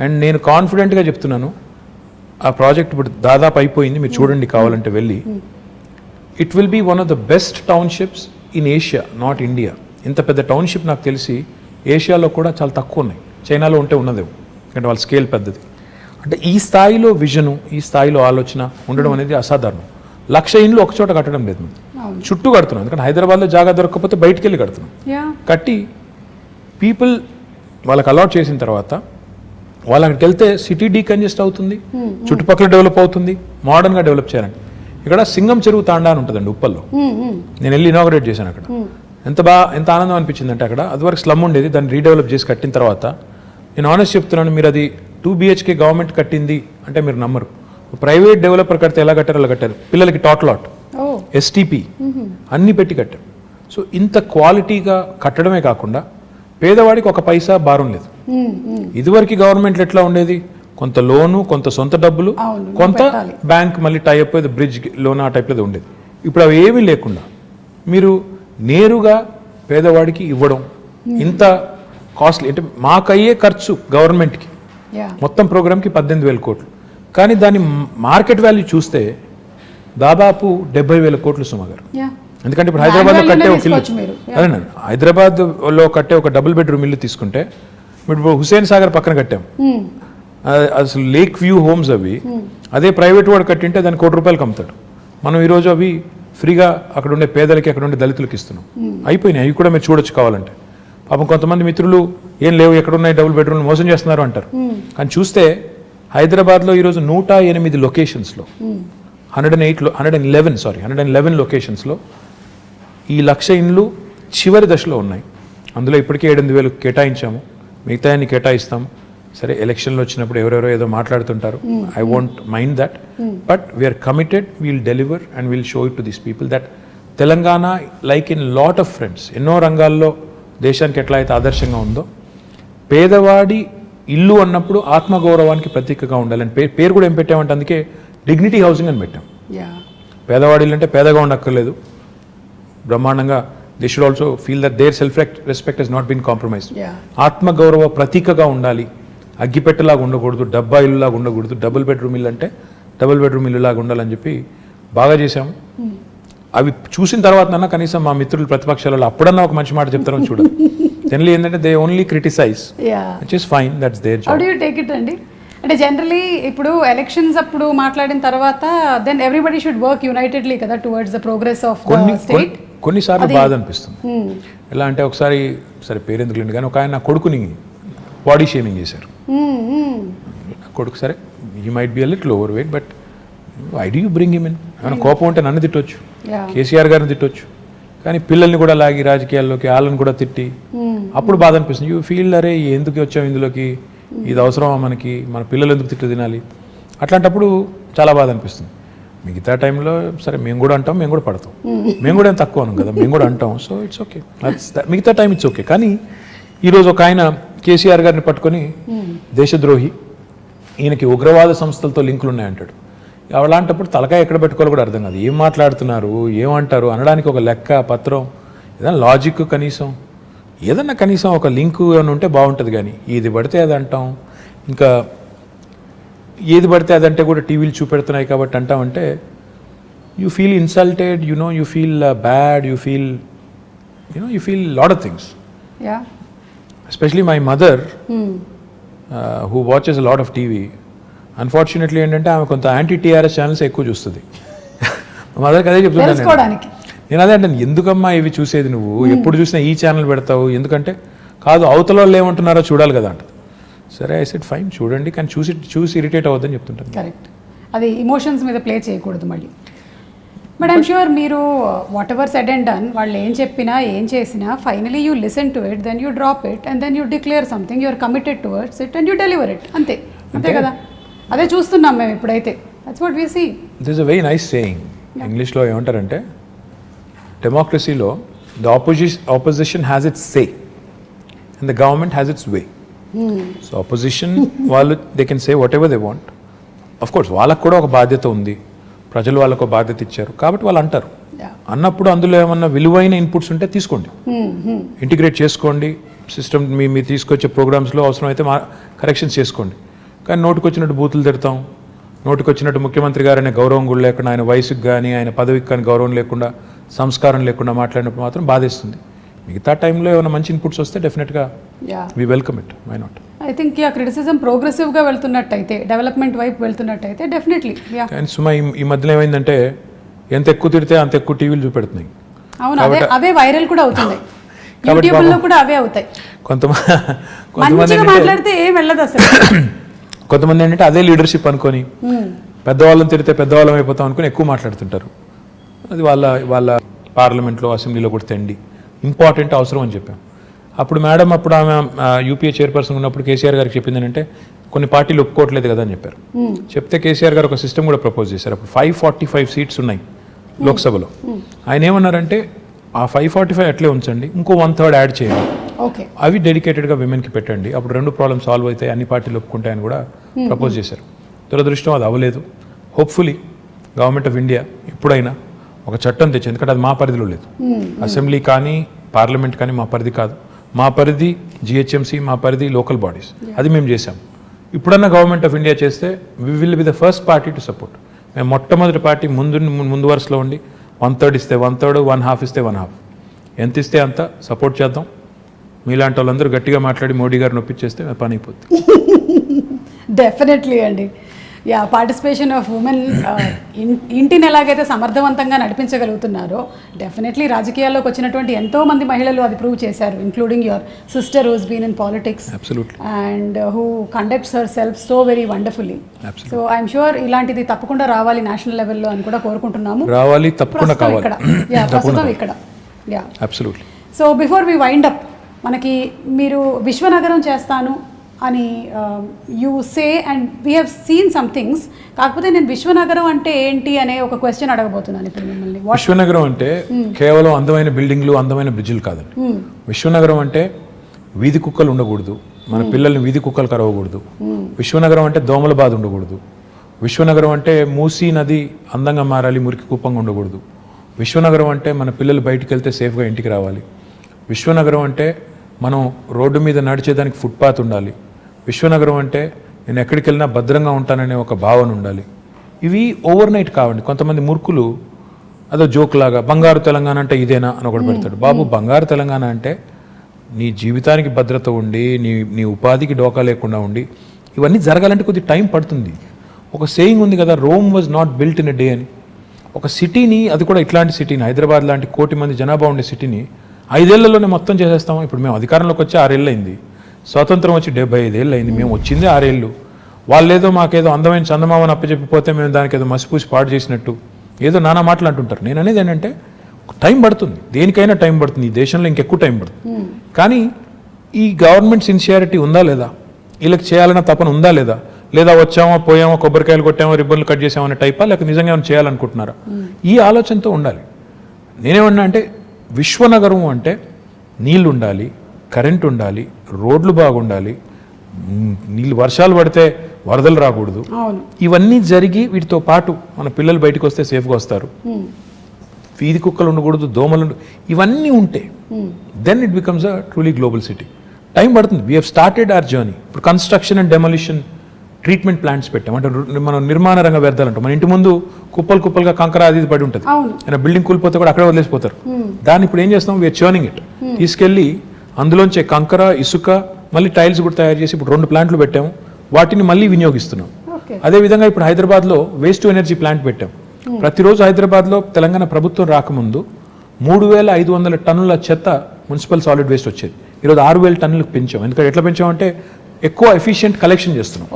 అండ్ నేను కాన్ఫిడెంట్గా చెప్తున్నాను, ఆ ప్రాజెక్ట్ ఇప్పుడు దాదాపు అయిపోయింది, మీరు చూడండి కావాలంటే వెళ్ళి. It will be one of the best townships in Asia, not India. ఇంత పెద్ద టౌన్షిప్ నాకు తెలిసి ఏషియాలో కూడా చాలా తక్కువ ఉన్నాయి, చైనాలో ఉంటే ఉన్నదేమో, ఎందుకంటే వాళ్ళ స్కేల్ పెద్దది. అంటే ఈ స్థాయిలో విజను, ఈ స్థాయిలో ఆలోచన ఉండడం అనేది అసాధారణం. 1,00,000 ఇండ్లు ఒక చోట కట్టడం లేదు, మేము చుట్టూ కడుతున్నాం. ఎందుకంటే హైదరాబాద్లో జాగా దొరకకపోతే బయటికి వెళ్ళి కడుతున్నాం. కట్టి పీపుల్ వాళ్ళకి అలాట్ చేసిన తర్వాత వాళ్ళు అక్కడికి వెళ్తే సిటీ డీకంజెస్ట్ అవుతుంది, చుట్టుపక్కల డెవలప్ అవుతుంది, మోడర్న్గా డెవలప్ చేయాలని. ఇక్కడ సింగం చెరువు తాండా అని ఉంటుందండి ఉప్పల్లో, నేను వెళ్ళి ఇనాగరేట్ చేశాను అక్కడ. ఎంత ఆనందం అనిపించింది అంటే, అక్కడ అదివరకు స్లమ్ ఉండేది, దాన్ని రీడెవలప్ చేసి కట్టిన తర్వాత నేను ఆనెస్ట్ చెప్తున్నాను, మీరు అది 2 BHK గవర్నమెంట్ కట్టింది అంటే మీరు నమ్మరు. ప్రైవేట్ డెవలపర్ కడితే ఎలా కట్టారు అలా కట్టారు. పిల్లలకి టాట్లాట్, STP అన్నీ పెట్టి కట్టారు. సో ఇంత క్వాలిటీగా కట్టడమే కాకుండా పేదవాడికి ఒక పైసా భారం లేదు. ఇదివరకు గవర్నమెంట్లో ఎట్లా ఉండేది, కొంత లోను, కొంత సొంత డబ్బులు, కొంత బ్యాంక్ మళ్ళీ టైప్ బ్రిడ్జ్ లోన్, ఆ టైప్లో ఉండేది. ఇప్పుడు అవి ఏమీ లేకుండా మీరు నేరుగా పేదవాడికి ఇవ్వడం, ఇంత కాస్ట్లీ అంటే మాకయ్యే ఖర్చు గవర్నమెంట్కి మొత్తం ప్రోగ్రామ్కి 18,000 కోట్లు, కానీ దాని మార్కెట్ వాల్యూ చూస్తే దాదాపు 70,000 కోట్లు సుమా గారు. ఎందుకంటే ఇప్పుడు హైదరాబాద్లో కట్టే ఒక ఇల్లు, అదేనండి, హైదరాబాద్లో కట్టే ఒక డబుల్ బెడ్రూమ్ ఇల్లు తీసుకుంటే ఇప్పుడు హుసేన్ సాగర్ పక్కన కట్టాం, అసలు లేక్ వ్యూ హోమ్స్ అవి. అదే ప్రైవేట్ వాడు కట్టింటే దాన్ని ₹1,00,00,000 అమ్ముతాడు. మనం ఈరోజు అవి ఫ్రీగా అక్కడ ఉండే పేదలకి, అక్కడ ఉండే దళితులకి ఇస్తున్నాం. అయిపోయినాయి, అవి కూడా మీరు చూడొచ్చు కావాలంటే. పాపం కొంతమంది మిత్రులు ఏం లేవు, ఎక్కడున్నాయి డబుల్ బెడ్రూమ్లు, మోసం చేస్తున్నారు అంటారు. కానీ చూస్తే హైదరాబాద్లో ఈరోజు 108 లొకేషన్స్లో 111 లొకేషన్స్లో ఈ 1,00,000 ఇండ్లు చివరి దశలో ఉన్నాయి. అందులో ఇప్పటికే 7,800 కేటాయించాము, మిగతాన్ని కేటాయిస్తాము. సరే, ఎలక్షన్లు వచ్చినప్పుడు ఎవరెవరో ఏదో మాట్లాడుతుంటారు, I won't mind that, but we're committed, we'll deliver and we'll show it to these people that Telangana, like in lot of fronts, ఎన్నో రంగాల్లో దేశానికి ఎట్లా అయితే ఆదర్శంగా ఉందో, పేదవాడి ఇల్లు అన్నప్పుడు ఆత్మగౌరవానికి ప్రతీకగా ఉండాలి. అని పేరు కూడా ఏం పెట్టామంటే అందుకే డిగ్నిటీ హౌసింగ్ అని పెట్టాం. పేదవాడి ఇల్లు అంటే పేదగా ఉండక్కర్లేదు, బ్రహ్మాండంగా they should also feel that their self respect has not been compromised. ఆత్మగౌరవ ప్రతీకగా ఉండాలి, అగ్గిపెట్టలాగా ఉండకూడదు, డబ్బా ఇల్లులాగా ఉండకూడదు. డబుల్ బెడ్రూమ్ ఇల్లు అంటే డబుల్ బెడ్రూమ్ ఇల్లులాగా ఉండాలని చెప్పి బాగా చేశాము. అవి చూసిన తర్వాత కనీసం మా మిత్రులు ప్రతిపక్షాలలో అప్పుడన్నా ఒక మంచి మాట చెప్తారని చూడదు. జనరలీ ఏంటంటే they only criticize, which is fine, that's their job. How do you take it అండి? అంటే జనరలీ ఇప్పుడు ఎలక్షన్స్ అప్పుడు మాట్లాడిన తర్వాత then everybody should work unitedly కదా towards the progress of the state. కొన్నిసార్లు బాధ అనిపిస్తుంది. ఎలా అంటే ఒకసారి సరే పేరెందుకు లేండి కానీ ఒక ఆయన నా కొడుకుని బాడీ షేమింగ్ చేశారు. నా కొడుకు సరే you might be a little overweight but why do you bring him in? ఏమైనా కోపం ఉంటే నన్ను తిట్టొచ్చు, కేసీఆర్ గారిని తిట్టొచ్చు, కానీ పిల్లల్ని కూడా లాగి రాజకీయాల్లోకి వాళ్ళని కూడా తిట్టి అప్పుడు బాధ అనిపిస్తుంది. యూ ఫీల్ అరే ఎందుకు వచ్చాం ఇందులోకి, ఇది అవసరమా మనకి, మన పిల్లలు ఎందుకు తిట్లు తినాలి, అట్లాంటప్పుడు చాలా బాధ అనిపిస్తుంది. మిగతా టైంలో సరే మేము కూడా అంటాం, మేము కూడా పడతాం, మేము కూడా ఏం తక్కువ అనం కదా, మేము కూడా అంటాం. సో ఇట్స్ ఓకే, మిగతా టైం ఇట్స్ ఓకే. కానీ ఈరోజు ఒక ఆయన కేసీఆర్ గారిని పట్టుకొని దేశద్రోహి, ఈయనకి ఉగ్రవాద సంస్థలతో లింకులు ఉన్నాయంటాడు. అలాంటప్పుడు తలకాయ ఎక్కడ పెట్టుకోవాలో కూడా అర్థం కాదు. ఏం మాట్లాడుతున్నారు, ఏమంటారు అనడానికి ఒక లెక్క పత్రం, ఏదైనా లాజిక్ కనీసం ఏదన్నా కనీసం ఒక లింకు అని ఉంటే బాగుంటుంది. కానీ ఏది పడితే అది అంటాం, ఇంకా ఏది పడితే అదంటే కూడా టీవీలు చూపెడుతున్నాయి కాబట్టి అంటామంటే you feel insulted, you feel bad, you feel lot of things. Especially my mother who watches a lot of TV, unfortunately ఏంటంటే ఆమె కొంత యాంటీ టీఆర్ఎస్ ఛానల్స్ ఎక్కువ చూస్తుంది. మా మదర్కి అదే చెప్తున్నాను నేను అదే అంటే ఎందుకమ్మా ఇవి చూసేది నువ్వు, ఎప్పుడు చూసినా ఈ ఛానల్ పెడతావు, ఎందుకంటే కాదు అవతల వాళ్ళు ఏమంటున్నారో చూడాలి కదా అంట. సరే ఐ సెడ్ ఫైన్ చూడండి, కానీ చూసి ఇరిటేట్ అవ్వద్దని చెప్తుంటాను. కరెక్ట్, అది ఇమోషన్స్ మీద ప్లే చేయకూడదు మళ్ళీ. బట్ ఐమ్ షూర్ మీరు whatever said and done, వాళ్ళు ఏం చెప్పినా ఏం చేసినా finally you listen to it, then you drop it and then you declare something, you are committed towards it and you deliver it. అంతే కదా, అదే చూస్తున్నాం మేము ఇప్పుడైతే. That's what we see. This is a very nice saying. ఇంగ్లీష్లో ఏమంటారంటే డెమోక్రసీలో the opposition has its say and the government has it's way. So opposition వాళ్ళు they can say what ever they want. Of course వాళ్ళకు కూడా ఒక బాధ్యత ఉంది, ప్రజలు వాళ్ళకు ఒక బాధ్యత ఇచ్చారు కాబట్టి వాళ్ళు అంటారు. అన్నప్పుడు అందులో ఏమన్నా విలువైన ఇన్పుట్స్ ఉంటే తీసుకోండి, ఇంటిగ్రేట్ చేసుకోండి, సిస్టమ్ మీరు తీసుకొచ్చే ప్రోగ్రామ్స్లో అవసరమైతే కరెక్షన్స్ చేసుకోండి. కానీ నోటికి వచ్చినట్టు బూతులు తిడతాం, నోటికి వచ్చినట్టు ముఖ్యమంత్రి గారు అనే గౌరవం కూడా లేకుండా, ఆయన వయసుకి కానీ ఆయన పదవికి కానీ గౌరవం లేకుండా, సంస్కారం లేకుండా మాట్లాడినప్పుడు మాత్రం బాధేస్తుంది. మిగతా టైంలో ఏమైనా మంచి ఇన్పుట్స్ వస్తే డెఫినెట్గా we welcome it, why not. I think criticism ప్రోగ్రెసివ్గా వెళ్తున్నట్టయితే, డెవలప్మెంట్ వైపు వెళ్తున్నట్టయితే డెఫినెట్లీ. అండ్ సుమా ఈ మధ్యలో ఏమైందంటే ఎంత ఎక్కువ తిడితే అంత ఎక్కువ టీవీలు చూపెడుతున్నాయి. అవును, అవే వైరల్ కూడా అవుతుంది, యూట్యూబ్లో కూడా అవే అవుతాయి. కొంతమంది మాట్లాడితే ఏం వెళ్ళదు అసలు. కొంతమంది ఏంటంటే అదే లీడర్షిప్ అనుకొని పెద్దవాళ్ళని తిడితే పెద్దవాళ్ళం అయిపోతాం అనుకుని ఎక్కువ మాట్లాడుతుంటారు. అది వాళ్ళ పార్లమెంట్లో అసెంబ్లీలో కూడా తెండి ఇంపార్టెంట్ అవసరం అని చెప్పాం. అప్పుడు మేడం అప్పుడు ఆమె యూపీఏ చైర్పర్సన్ ఉన్నప్పుడు కేసీఆర్ గారికి చెప్పింది ఏంటంటే కొన్ని పార్టీలు ఒప్పుకోవట్లేదు కదా అని చెప్పారు. చెప్తే కేసీఆర్ గారు ఒక సిస్టమ్ కూడా ప్రపోజ్ చేశారు. అప్పుడు 545 సీట్స్ ఉన్నాయి లోక్సభలో. ఆయన ఏమన్నారంటే ఆ 545 అట్లే ఉంచండి, ఇంకో 1/3 యాడ్ చేయండి, అవి డెడికేటెడ్గా విమెన్కి పెట్టండి, అప్పుడు 2 ప్రాబ్లమ్స్ సాల్వ్ అవుతాయి, అన్ని పార్టీలు ఒప్పుకుంటాయని కూడా ప్రపోజ్ చేశారు. దురదృష్టం అది అవ్వలేదు. హోప్ఫుల్లీ గవర్నమెంట్ ఆఫ్ ఇండియా ఎప్పుడైనా ఒక చట్టం తెచ్చి, ఎందుకంటే అది మా పరిధిలో లేదు, అసెంబ్లీ కానీ పార్లమెంట్ కానీ మా పరిధి కాదు, మా పరిధి జిహెచ్ఎంసీ, మా పరిధి లోకల్ బాడీస్, అది మేము చేసాం. ఇప్పుడన్నా గవర్నమెంట్ ఆఫ్ ఇండియా చేస్తే we will be the first party to support. మేము మొట్టమొదటి పార్టీ ముందు వరుసలో ఉండి 1/3 ఇస్తే 1/3, 1/2 ఇస్తే 1/2, ఎంత ఇస్తే అంత సపోర్ట్ చేద్దాం. మీలాంటి వాళ్ళందరూ గట్టిగా మాట్లాడి మోడీ గారిని ఒప్పించేస్తే పని అయిపోతుంది. డెఫినెట్లీ అండి. పార్టిసిపేషన్ ఆఫ్ ఉమెన్ ఇంటిని ఎలాగైతే సమర్థవంతంగా నడిపించగలుగుతున్నారో డెఫినెట్లీ రాజకీయాల్లోకి వచ్చినటువంటి ఎంతోమంది మహిళలు అది ప్రూవ్ చేశారు, including your sister who's been in politics and who conducts herself so very wonderfully. So I'm sure ఇలాంటిది తప్పకుండా రావాలి నేషనల్ లెవెల్లో అని కూడా కోరుకుంటున్నాము. రావాలి, తప్పకుండా కావాలి. ప్రస్తుతం ఇక్కడ. So before we wind up, మనకి మీరు విశ్వనగరం చేస్తాను అని you say and we have seen some things. కాకపోతే నేను విశ్వనగరం అంటే ఏంటి అనే ఒక క్వశ్చన్ అడగబోతున్నాను ఇప్పుడు మిమ్మల్ని. విశ్వనగరం అంటే కేవలం అందమైన బిల్డింగ్లు, అందమైన బ్రిడ్జిలు కాదండి. విశ్వనగరం అంటే వీధి కుక్కలు ఉండకూడదు, మన పిల్లల్ని వీధి కుక్కలు కరవకూడదు. విశ్వనగరం అంటే దోమల బాధ ఉండకూడదు. విశ్వనగరం అంటే మూసీ నది అందంగా మారాలి, మురికి కుప్పంగా ఉండకూడదు. విశ్వనగరం అంటే మన పిల్లలు బయటికి వెళ్తే సేఫ్గా ఇంటికి రావాలి. విశ్వనగరం అంటే మనం రోడ్డు మీద నడిచేదానికి ఫుట్పాత్ ఉండాలి. విశ్వనగరం అంటే నేను ఎక్కడికి వెళ్ళినా భద్రంగా ఉంటాననే ఒక భావన ఉండాలి. ఇవి ఓవర్ నైట్ కావండి. కొంతమంది మూర్ఖులు అదో జోక్ లాగా బంగారు తెలంగాణ అంటే ఇదేనా అని ఒకటి పెడతాడు. బాబు, బంగారు తెలంగాణ అంటే నీ జీవితానికి భద్రత ఉండి, నీ ఉపాధికి డోకా లేకుండా ఉండి, ఇవన్నీ జరగాలంటే కొద్ది టైం పడుతుంది. ఒక సేయింగ్ ఉంది కదా, Rome was not built in a day అని. ఒక సిటీని, అది కూడా ఇట్లాంటి సిటీని, హైదరాబాద్ లాంటి 1 కోటి మంది జనాభా ఉండే సిటీని 5 ఏళ్లలోనే మొత్తం చేసేస్తాము. ఇప్పుడు మేము అధికారంలోకి వచ్చి 6 ఏళ్ళు అయింది, స్వాతంత్రం వచ్చి 75 ఏళ్ళు అయింది, మేము వచ్చింది 6 ఏళ్ళు. వాళ్ళేదో మాకేదో అందమైన చందమామని అప్పచెప్పిపోతే మేము దానికి ఏదో మసిపూసి పాడు చేసినట్టు ఏదో నానా మాటలు అంటుంటారు. నేను అనేది ఏంటంటే టైం పడుతుంది, దేనికైనా టైం పడుతుంది, ఈ దేశంలో ఇంకెక్కువ టైం పడుతుంది. కానీ ఈ గవర్నమెంట్ సిన్సియారిటీ ఉందా లేదా, వీళ్ళకి చేయాలన్న తపన ఉందా లేదా, లేదా వచ్చామో పోయామో కొబ్బరికాయలు కొట్టామో రిబ్బన్లు కట్ చేసామనే టైపా, లేక నిజంగా ఏమైనా చేయాలనుకుంటున్నారా, ఈ ఆలోచనతో ఉండాలి. నేనేమన్నా అంటే విశ్వనగరం అంటే నీళ్ళు ఉండాలి, కరెంట్ ఉండాలి, రోడ్లు బాగుండాలి, నీళ్ళు వర్షాలు పడితే వరదలు రాకూడదు, ఇవన్నీ జరిగి వీటితో పాటు మన పిల్లలు బయటకు వస్తే సేఫ్గా వస్తారు, వీధి కుక్కలు ఉండకూడదు, దోమలు ఇవన్నీ ఉంటే then it becomes a truly global city. Time పడుతుంది. We have started our journey. ఇప్పుడు construction and demolition treatment plants పెట్టాం. అంటే మనం నిర్మాణ రంగ వ్యర్థాలు అంటాం. మన ఇంటి ముందు కుప్పలుగా కంకర అది పడి ఉంటుంది, ఆయన బిల్డింగ్ కూలిపోతే కూడా అక్కడే వదిలేసిపోతారు. దాన్ని ఇప్పుడు ఏం చేస్తాం, వీఆర్ చర్నింగ్ ఇట్, తీసుకెళ్ళి అందులోంచే కంకర, ఇసుక, మళ్ళీ టైల్స్ కూడా తయారు చేసి ఇప్పుడు 2 ప్లాంట్లు పెట్టాము, వాటిని మళ్ళీ వినియోగిస్తున్నాం. అదేవిధంగా ఇప్పుడు హైదరాబాద్లో వేస్ట్ టు ఎనర్జీ ప్లాంట్ పెట్టాం. ప్రతిరోజు హైదరాబాద్లో తెలంగాణ ప్రభుత్వం రాకముందు 3500 టన్నుల చెత్త మున్సిపల్ సాలిడ్ వేస్ట్ వచ్చేది. ఈరోజు 6000 టన్నులకు పెంచాం. ఎందుకంటే ఎట్లా పెంచామంటే ఎక్కువ ఎఫిషియెంట్ కలెక్షన్ చేస్తున్నాం.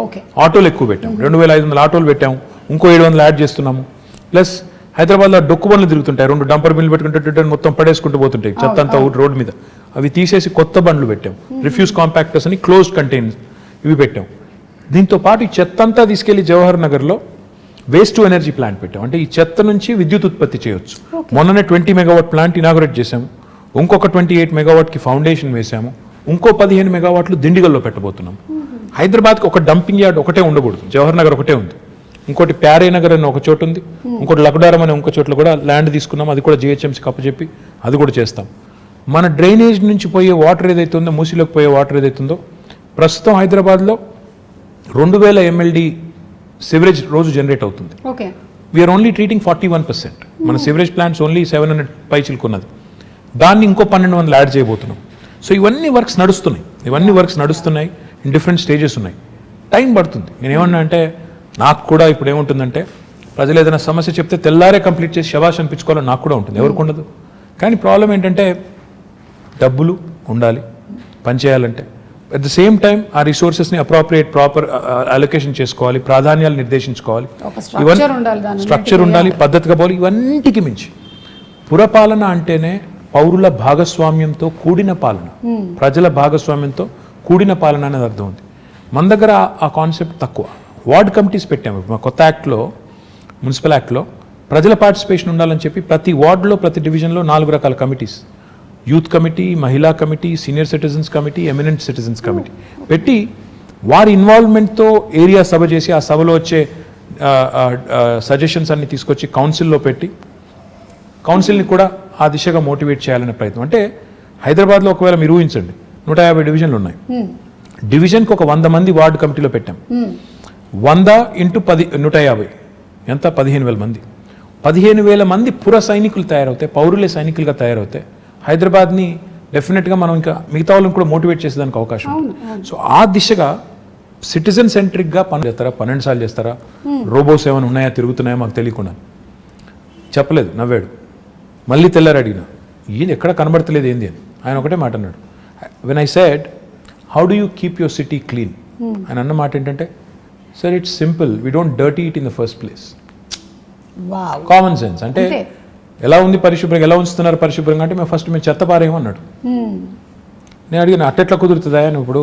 ఆటోలు ఎక్కువ పెట్టాం, 2500 ఆటోలు పెట్టాము, ఇంకో 700 యాడ్ చేస్తున్నాము. ప్లస్ హైదరాబాద్లో డొక్కు బండ్లు తిరుగుతుంటాయి, 2 డంపర్ బిల్లు పెట్టుకుంటే మొత్తం పడేసుకుంటూ పోతుంటాయి చెత్త అంతా రోడ్డు మీద. అవి తీసేసి కొత్త బండ్లు పెట్టాం, రిఫ్యూజ్ కాంపాక్టర్స్ అని క్లోజ్డ్ కంటైనర్స్ ఇవి పెట్టాం. దీంతో పాటు ఈ చెత్త అంతా తీసుకెళ్లి జవహర్ నగర్లో వేస్ట్ టు ఎనర్జీ ప్లాంట్ పెట్టాం. అంటే ఈ చెత్త నుంచి విద్యుత్ ఉత్పత్తి చేయొచ్చు. మొన్ననే 20 మెగావాట్ ప్లాంట్ ఇనాగరేట్ చేశాము, ఇంకొక 28 మెగావాట్కి ఫౌండేషన్ వేసాము, ఇంకో 15 మెగావాట్లు దిండిగల్లో పెట్టబోతున్నాం. హైదరాబాద్కి ఒక డంపింగ్ యార్డ్ ఒకటే ఉండకూడదు, జవహర్ నగర్ ఒకటే ఉంది, ఇంకోటి ప్యారే నగర్ అని ఒక చోటు ఉంది, ఇంకోటి లక్డారం అనే ఇంకో చోట్ల కూడా ల్యాండ్ తీసుకున్నాం, అది కూడా జిహెచ్ఎంసీకి అప్పచెప్పి అది కూడా చేస్తాం. మన డ్రైనేజ్ నుంచి పోయే వాటర్ ఏదైతే ఉందో, మూసీలోకి పోయే వాటర్ ఏదైతే ఉందో, ప్రస్తుతం హైదరాబాద్లో 2000 MLD సివరేజ్ రోజు జనరేట్ అవుతుంది. We're only treating 41%. మన సివరేజ్ ప్లాంట్స్ ఓన్లీ 700 పైచిలుకున్నది, దాన్ని ఇంకో 1200 యాడ్ చేయబోతున్నాం. సో ఇవన్నీ వర్క్స్ నడుస్తున్నాయి, ఇన్ డిఫరెంట్ స్టేజెస్ ఉన్నాయి. టైం పడుతుంది. నేనేమన్నా అంటే నాకు కూడా ఇప్పుడు ఏముంటుందంటే ప్రజలు ఏదైనా సమస్య చెప్తే తెల్లారే కంప్లీట్ చేసి శబాష్ అనిపించుకోవాలని నాకు కూడా ఉంటుంది, ఎవరికి ఉండదు. కానీ ప్రాబ్లం ఏంటంటే డబ్బులు ఉండాలి పనిచేయాలంటే. అట్ ద సేమ్ టైం ఆ రిసోర్సెస్ని ప్రాపర్ అలొకేషన్ చేసుకోవాలి, ప్రాధాన్యాలు నిర్దేశించుకోవాలి, స్ట్రక్చర్ ఉండాలి, పద్ధతిగా పోవాలి. ఇవన్నిటికి మించి పురపాలన అంటేనే పౌరుల భాగస్వామ్యంతో కూడిన పాలన, ప్రజల భాగస్వామ్యంతో కూడిన పాలన అనేది అర్థం ఉంది. మన దగ్గర ఆ కాన్సెప్ట్ తక్కువ. వార్డ్ కమిటీస్ పెట్టాము. మా కొత్త యాక్ట్లో, మున్సిపల్ యాక్ట్లో ప్రజల పార్టిసిపేషన్ ఉండాలని చెప్పి ప్రతి వార్డులో, ప్రతి డివిజన్లో 4 రకాల కమిటీస్, యూత్ కమిటీ, మహిళా committee, senior citizens committee, eminent citizens committee పెట్టి వారి ఇన్వాల్వ్మెంట్తో ఏరియా సభ చేసి ఆ సభలో వచ్చే సజెషన్స్ అన్ని తీసుకొచ్చి కౌన్సిల్లో పెట్టి కౌన్సిల్ని కూడా ఆ దిశగా మోటివేట్ చేయాలనే ప్రయత్నం. అంటే హైదరాబాద్లో ఒకవేళ మీరు ఊహించండి 150 డివిజన్లు ఉన్నాయి, డివిజన్కి ఒక 100 మంది వార్డు కమిటీలో పెట్టాం. 100 × 10 150 ఎంత, 15,000 మంది. 15,000 మంది పుర సైనికులు తయారవుతాయి, పౌరులే సైనికులుగా తయారవుతాయి. హైదరాబాద్ని డెఫినెట్గా మనం ఇంకా మిగతా వాళ్ళని కూడా మోటివేట్ చేసేదానికి అవకాశం ఉంది. సో ఆ దిశగా సిటిజన్ సెంట్రిక్గా పనులు చేస్తారా, 12 సార్లు చేస్తారా, రోబోస్ ఏమైనా ఉన్నాయా తిరుగుతున్నాయా మాకు తెలియకుండా చెప్పలేదు, నవ్వాడు. మళ్ళీ తెల్లారు అడిగిన, ఈయన ఎక్కడ కనబడతలేదు ఏంది అని. ఆయన ఒకటే మాట అన్నాడు, when I said how do you keep your city clean, ఆయన అన్న మాట ఏంటంటే, sir it's simple, we don't dirty it in the first place. Common sense. అంటే ఎలా ఉంది పరిశుభ్రంగా, ఎలా ఉంచుతున్నారు పరిశుభ్రంగా అంటే మేము ఫస్ట్ చెత్త పారేమో అన్నాడు. నేను అడిగిన అట్టెట్లా కుదురుతుందా అని. ఇప్పుడు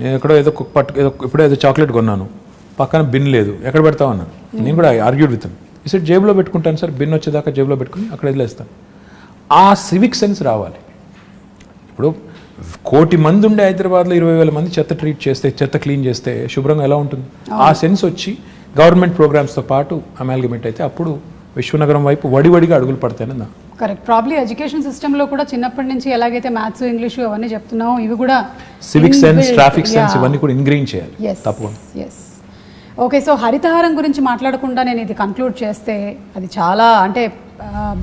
నేను ఎక్కడో ఏదో ఇప్పుడో ఏదో చాక్లెట్ కొన్నాను, పక్కన బిన్ లేదు, ఎక్కడ పెడతావు అన్నాను. నేను కూడా ఆర్గ్యూడ్ విత్ ఈ సెట్ జేబులో పెట్టుకుంటాను సార్, బిన్ వచ్చేదాకా జేబులో పెట్టుకుని అక్కడ వదిలేస్తాను. ఆ సివిక్ సెన్స్ రావాలి. ఇప్పుడు 1 కోటి మంది ఉండే హైదరాబాద్లో 20,000 మంది చెత్త ట్రీట్ చేస్తే, చెత్త క్లీన్ చేస్తే శుభ్రంగా ఎలా ఉంటుంది? ఆ సెన్స్ వచ్చి గవర్నమెంట్ ప్రోగ్రామ్స్తో పాటు అమాల్గమేట్ అయితే అప్పుడు విశ్వనగరం వైపు వడివడిగా అడుగులు పడతాయని నా కరెక్ట్. ప్రాబ్లీ ఎడ్యుకేషన్ సిస్టంలో కూడా చిన్నప్పటి నుంచి ఎలాగైతే మ్యాథ్స్, ఇంగ్లీషు అవన్నీ చెప్తున్నాం, ఇవి కూడా సివిక్ సెన్స్, ట్రాఫిక్ సెన్స్ ఇవన్నీ కూడా ఇంగ్రీన్ చేయాలి తప్పకుండా. ఓకే, సో హరితహారం గురించి మాట్లాడకుండా నేను ఇది కన్క్లూడ్ చేస్తే అది చాలా అంటే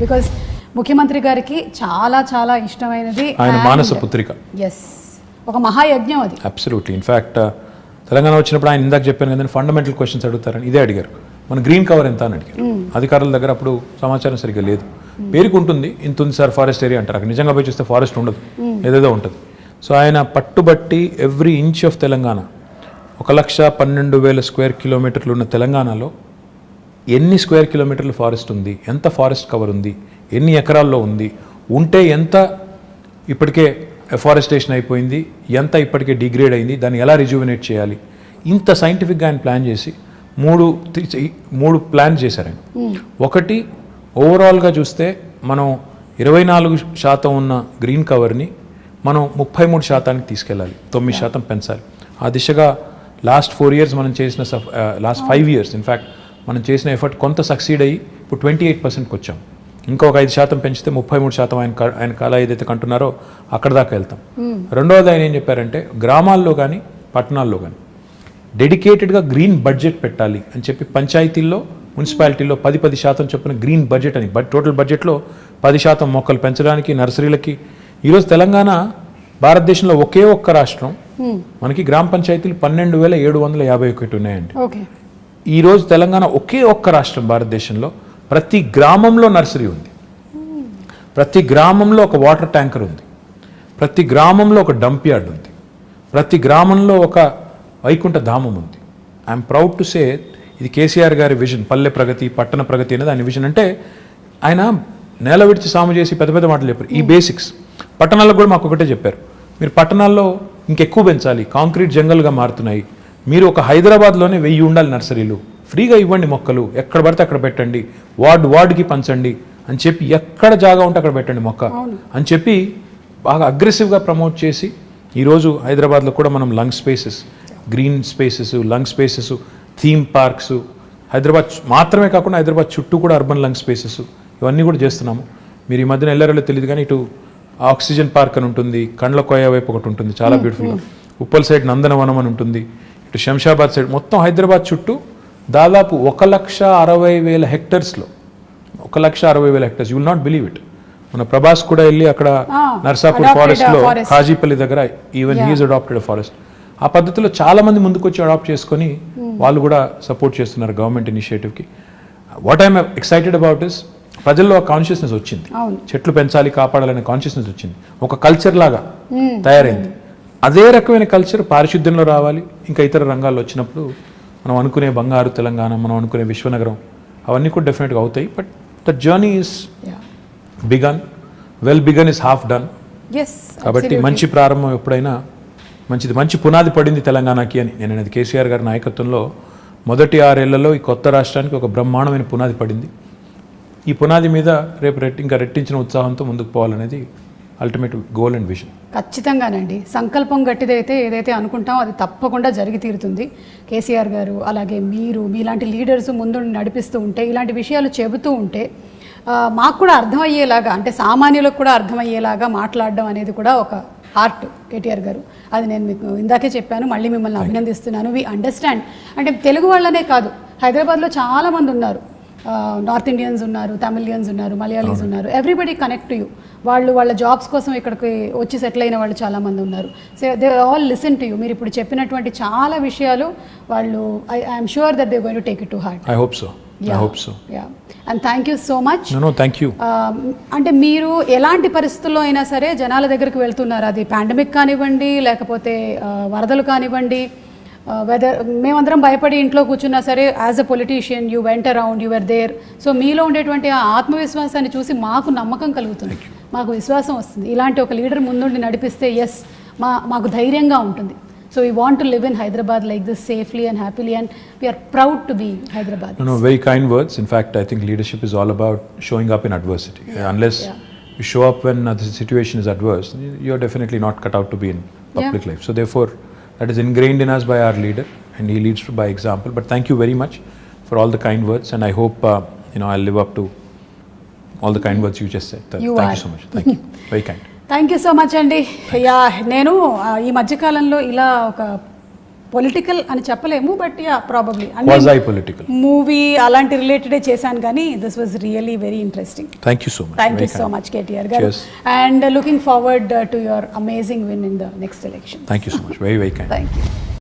బికాజ్ ముఖ్యమంత్రి గారికి చాలా చాలా ఇష్టమైనది ఆయన మానస పుత్రిక. ఒక మహాయజ్ఞం అది. అబ్సల్యూట్లీ. ఇన్ఫ్యాక్ట్ తెలంగాణ వచ్చినప్పుడు ఆయన ఇందాక చెప్పాను కదా, ఫండమెంటల్ క్వశ్చన్స్ అడుగుతారని ఇదే అడిగారు. మన గ్రీన్ కవర్ ఎంత అని అడిగారు. అధికారుల దగ్గర అప్పుడు సమాచారం సరిగ్గా లేదు. పేరుకు ఉంటుంది, ఇంత ఉంది సార్ ఫారెస్ట్ ఏరియా అంటారు. అక్కడ నిజంగా పోయి చూస్తే ఫారెస్ట్ ఉండదు, ఏదేదో ఉంటుంది. సో ఆయన పట్టుబట్టి every inch of Telangana 1,12,000 square కిలోమీటర్లు ఉన్న తెలంగాణలో ఎన్ని స్క్వేర్ కిలోమీటర్లు ఫారెస్ట్ ఉంది, ఎంత ఫారెస్ట్ కవర్ ఉంది, ఎన్ని ఎకరాల్లో ఉంది, ఉంటే ఎంత ఇప్పటికే ఎఫారెస్టేషన్ అయిపోయింది, ఎంత ఇప్పటికే డిగ్రేడ్ అయింది, దాన్ని ఎలా రిజ్యూవినేట్ చేయాలి, ఇంత సైంటిఫిక్గా ఆయన ప్లాన్ చేసి మూడు ప్లాన్ చేశారు ఆయన. ఒకటి, ఓవరాల్గా చూస్తే మనం 24% ఉన్న గ్రీన్ కవర్ని మనం 33% తీసుకెళ్ళాలి, 9% పెంచాలి. ఆ దిశగా లాస్ట్ 4 years మనం చేసిన లాస్ట్ 5 years ఇన్ఫ్యాక్ట్ మనం చేసిన ఎఫర్ట్ కొంత సక్సీడ్ అయ్యి ఇప్పుడు 28%కి వచ్చాం. ఇంకా ఒక 5% పెంచితే 33% ఆయన కళ ఏదైతే కంటున్నారో అక్కడ దాకా వెళ్తాం. రెండవది ఆయన ఏం చెప్పారంటే గ్రామాల్లో కానీ పట్టణాల్లో కానీ డెడికేటెడ్గా గ్రీన్ బడ్జెట్ పెట్టాలి అని చెప్పి పంచాయతీల్లో మున్సిపాలిటీల్లో 10% చొప్పున గ్రీన్ బడ్జెట్ అని టోటల్ బడ్జెట్లో 10% మొక్కలు పెంచడానికి నర్సరీలకి. ఈరోజు తెలంగాణ భారతదేశంలో ఒకే ఒక్క రాష్ట్రం మనకి గ్రామ పంచాయతీలు 12,751 ఉన్నాయండి. ఈరోజు తెలంగాణ ఒకే ఒక్క రాష్ట్రం భారతదేశంలో ప్రతి గ్రామంలో నర్సరీ ఉంది, ప్రతి గ్రామంలో ఒక వాటర్ ట్యాంకర్ ఉంది, ప్రతి గ్రామంలో ఒక డంప్ యార్డ్ ఉంది, ప్రతి గ్రామంలో ఒక వైకుంఠ ధామం ఉంది. ఐఎమ్ ప్రౌడ్ టు సే ఇది కేసీఆర్ గారి విజన్. పల్లె ప్రగతి, పట్టణ ప్రగతి అనేది ఆయన విజన్. అంటే ఆయన నేల విడిచి సాము చేసి పెద్ద పెద్ద మాటలు చెప్పారు. ఈ బేసిక్స్ పట్టణాల్లో కూడా మాకు ఒకటే చెప్పారు, మీరు పట్టణాల్లో ఇంకెక్కువ పెంచాలి, కాంక్రీట్ జంగల్గా మారుతున్నాయి, మీరు ఒక హైదరాబాద్లోనే 1000 ఉండాలి నర్సరీలు, ఫ్రీగా ఇవ్వండి మొక్కలు, ఎక్కడ పడితే అక్కడ పెట్టండి, వార్డుకి పంచండి అని చెప్పి, ఎక్కడ జాగా ఉంటే అక్కడ పెట్టండి మొక్క అని చెప్పి బాగా అగ్రెసివ్గా ప్రమోట్ చేసి ఈరోజు హైదరాబాద్లో కూడా మనం lung spaces, green spaces, lung spaces, theme parks, Hyderabad మాత్రమే కాకుండా హైదరాబాద్ చుట్టూ కూడా అర్బన్ లంగ్ స్పేసెస్ ఇవన్నీ కూడా చేస్తున్నాము. మీరు ఈ మధ్యన వెళ్ళారో తెలియదు కానీ ఇటు ఆక్సిజన్ పార్క్ అని ఉంటుంది, కండ్ల కోయ వైపు ఒకటి ఉంటుంది చాలా బ్యూటిఫుల్గా, ఉప్పల్ సైడ్ నందనవనం అని ఉంటుంది, ఇటు శంషాబాద్ సైడ్, మొత్తం హైదరాబాద్ చుట్టూ దాదాపు 1,60,000 హెక్టర్స్లో 1,60,000 hectares. You will not believe it. మన ప్రభాస్ కూడా వెళ్ళి అక్కడ నర్సాపూర్ ఫారెస్ట్లో కాజీపల్లి దగ్గర ఈవెన్ హీఈస్ అడాప్టెడ్ ఫారెస్ట్. ఆ పద్ధతిలో చాలా మంది ముందుకు వచ్చి అడాప్ట్ చేసుకొని వాళ్ళు కూడా సపోర్ట్ చేస్తున్నారు గవర్నమెంట్ ఇనిషియేటివ్కి. What I'm excited about is ప్రజల్లో కాన్షియస్నెస్ వచ్చింది, చెట్లు పెంచాలి కాపాడాలనే కాన్షియస్నెస్ వచ్చింది, ఒక కల్చర్ లాగా తయారైంది. అదే రకమైన కల్చర్ పారిశుద్ధ్యంలో రావాలి, ఇంకా ఇతర రంగాల్లో వచ్చినప్పుడు మనం అనుకునే బంగారు తెలంగాణ, మనం అనుకునే విశ్వనగరం అవన్నీ కూడా డెఫినెట్గా అవుతాయి. But the journey is begun, well begun is half done. కాబట్టి మంచి ప్రారంభం ఎప్పుడైనా మంచిది, మంచి పునాది పడింది తెలంగాణకి అని నేను అనేది. కేసీఆర్ గారి నాయకత్వంలో మొదటి 6 ఏళ్లలో ఈ కొత్త రాష్ట్రానికి ఒక బ్రహ్మాండమైన పునాది పడింది. ఈ పునాది మీద రేపు ఇంకా రెట్టించిన ఉత్సాహంతో ముందుకు పోవాలనేది అల్టిమేట్ గోల్ అండ్ విజన్. ఖచ్చితంగానండి, సంకల్పం గట్టిదైతే ఏదైతే అనుకుంటామో అది తప్పకుండా జరిగి తీరుతుంది. కేసీఆర్ గారు అలాగే మీరు మీలాంటి లీడర్స్ ముందు నడిపిస్తూ ఉంటే, ఇలాంటి విషయాలు చెబుతూ ఉంటే మాకు కూడా అర్థమయ్యేలాగా, అంటే సామాన్యులకు కూడా అర్థమయ్యేలాగా మాట్లాడడం అనేది కూడా ఒక ఆర్ట్ కేటీఆర్ గారు. అది నేను మీకు ఇందాకే చెప్పాను, మళ్ళీ మిమ్మల్ని అభినందిస్తున్నాను. We understand. అంటే తెలుగు వాళ్ళనే కాదు, హైదరాబాద్లో చాలామంది ఉన్నారు, నార్త్ ఇండియన్స్ ఉన్నారు, తమిళియన్స్ ఉన్నారు, మలయాళీస్ ఉన్నారు. Everybody connect to you. వాళ్ళు వాళ్ళ జాబ్స్ కోసం ఇక్కడికి వచ్చి సెటిల్ అయిన వాళ్ళు చాలామంది ఉన్నారు. So they all listen to you. మీరు ఇప్పుడు చెప్పినటువంటి చాలా విషయాలు వాళ్ళు I'm sure that they going to take it to heart. I hope so. And thank you so much. Thank you. అంటే మీరు ఎలాంటి పరిస్థితుల్లో అయినా సరే జనాల దగ్గరికి వెళ్తున్నారు, అది పాండమిక్ కానివ్వండి, లేకపోతే వరదలు కానివ్వండి, వెదర్ మేమందరం భయపడి ఇంట్లో కూర్చున్నా సరే, as a politician you went around, you were there. So మీలో ఉండేటువంటి ఆ ఆత్మవిశ్వాసాన్ని చూసి మాకు నమ్మకం కలుగుతుంది, మాకు విశ్వాసం వస్తుంది. ఇలాంటి ఒక లీడర్ ముందుండి నడిపిస్తే ఎస్ మాకు ధైర్యంగా ఉంటుంది. So we want to live in Hyderabad like this safely and happily, and we are proud to be Hyderabad. No, very kind words. In fact, I think leadership is all about showing up in adversity. Unless you show up when the situation is adverse, you're definitely not cut out to be in public life. So therefore, that is ingrained in us by our leader, and he leads by example. But thank you very much for all the kind words, and I hope I'll live up to all the kind words you just said. Thank you so much. Thank you. Very kind. Thank you so much అండి. నేను ఈ మధ్యకాలంలో ఇలా ఒక పొలిటికల్ అని చెప్పలేము, బట్ ప్రాబబ్లీ మూవీ అలాంటి రిలేటెడే చేశాను, కానీ this was really very interesting. Thank you so much KTR గారు, and looking forward to your amazing win in the next election. Thank you so much. Very very kind. Thank you.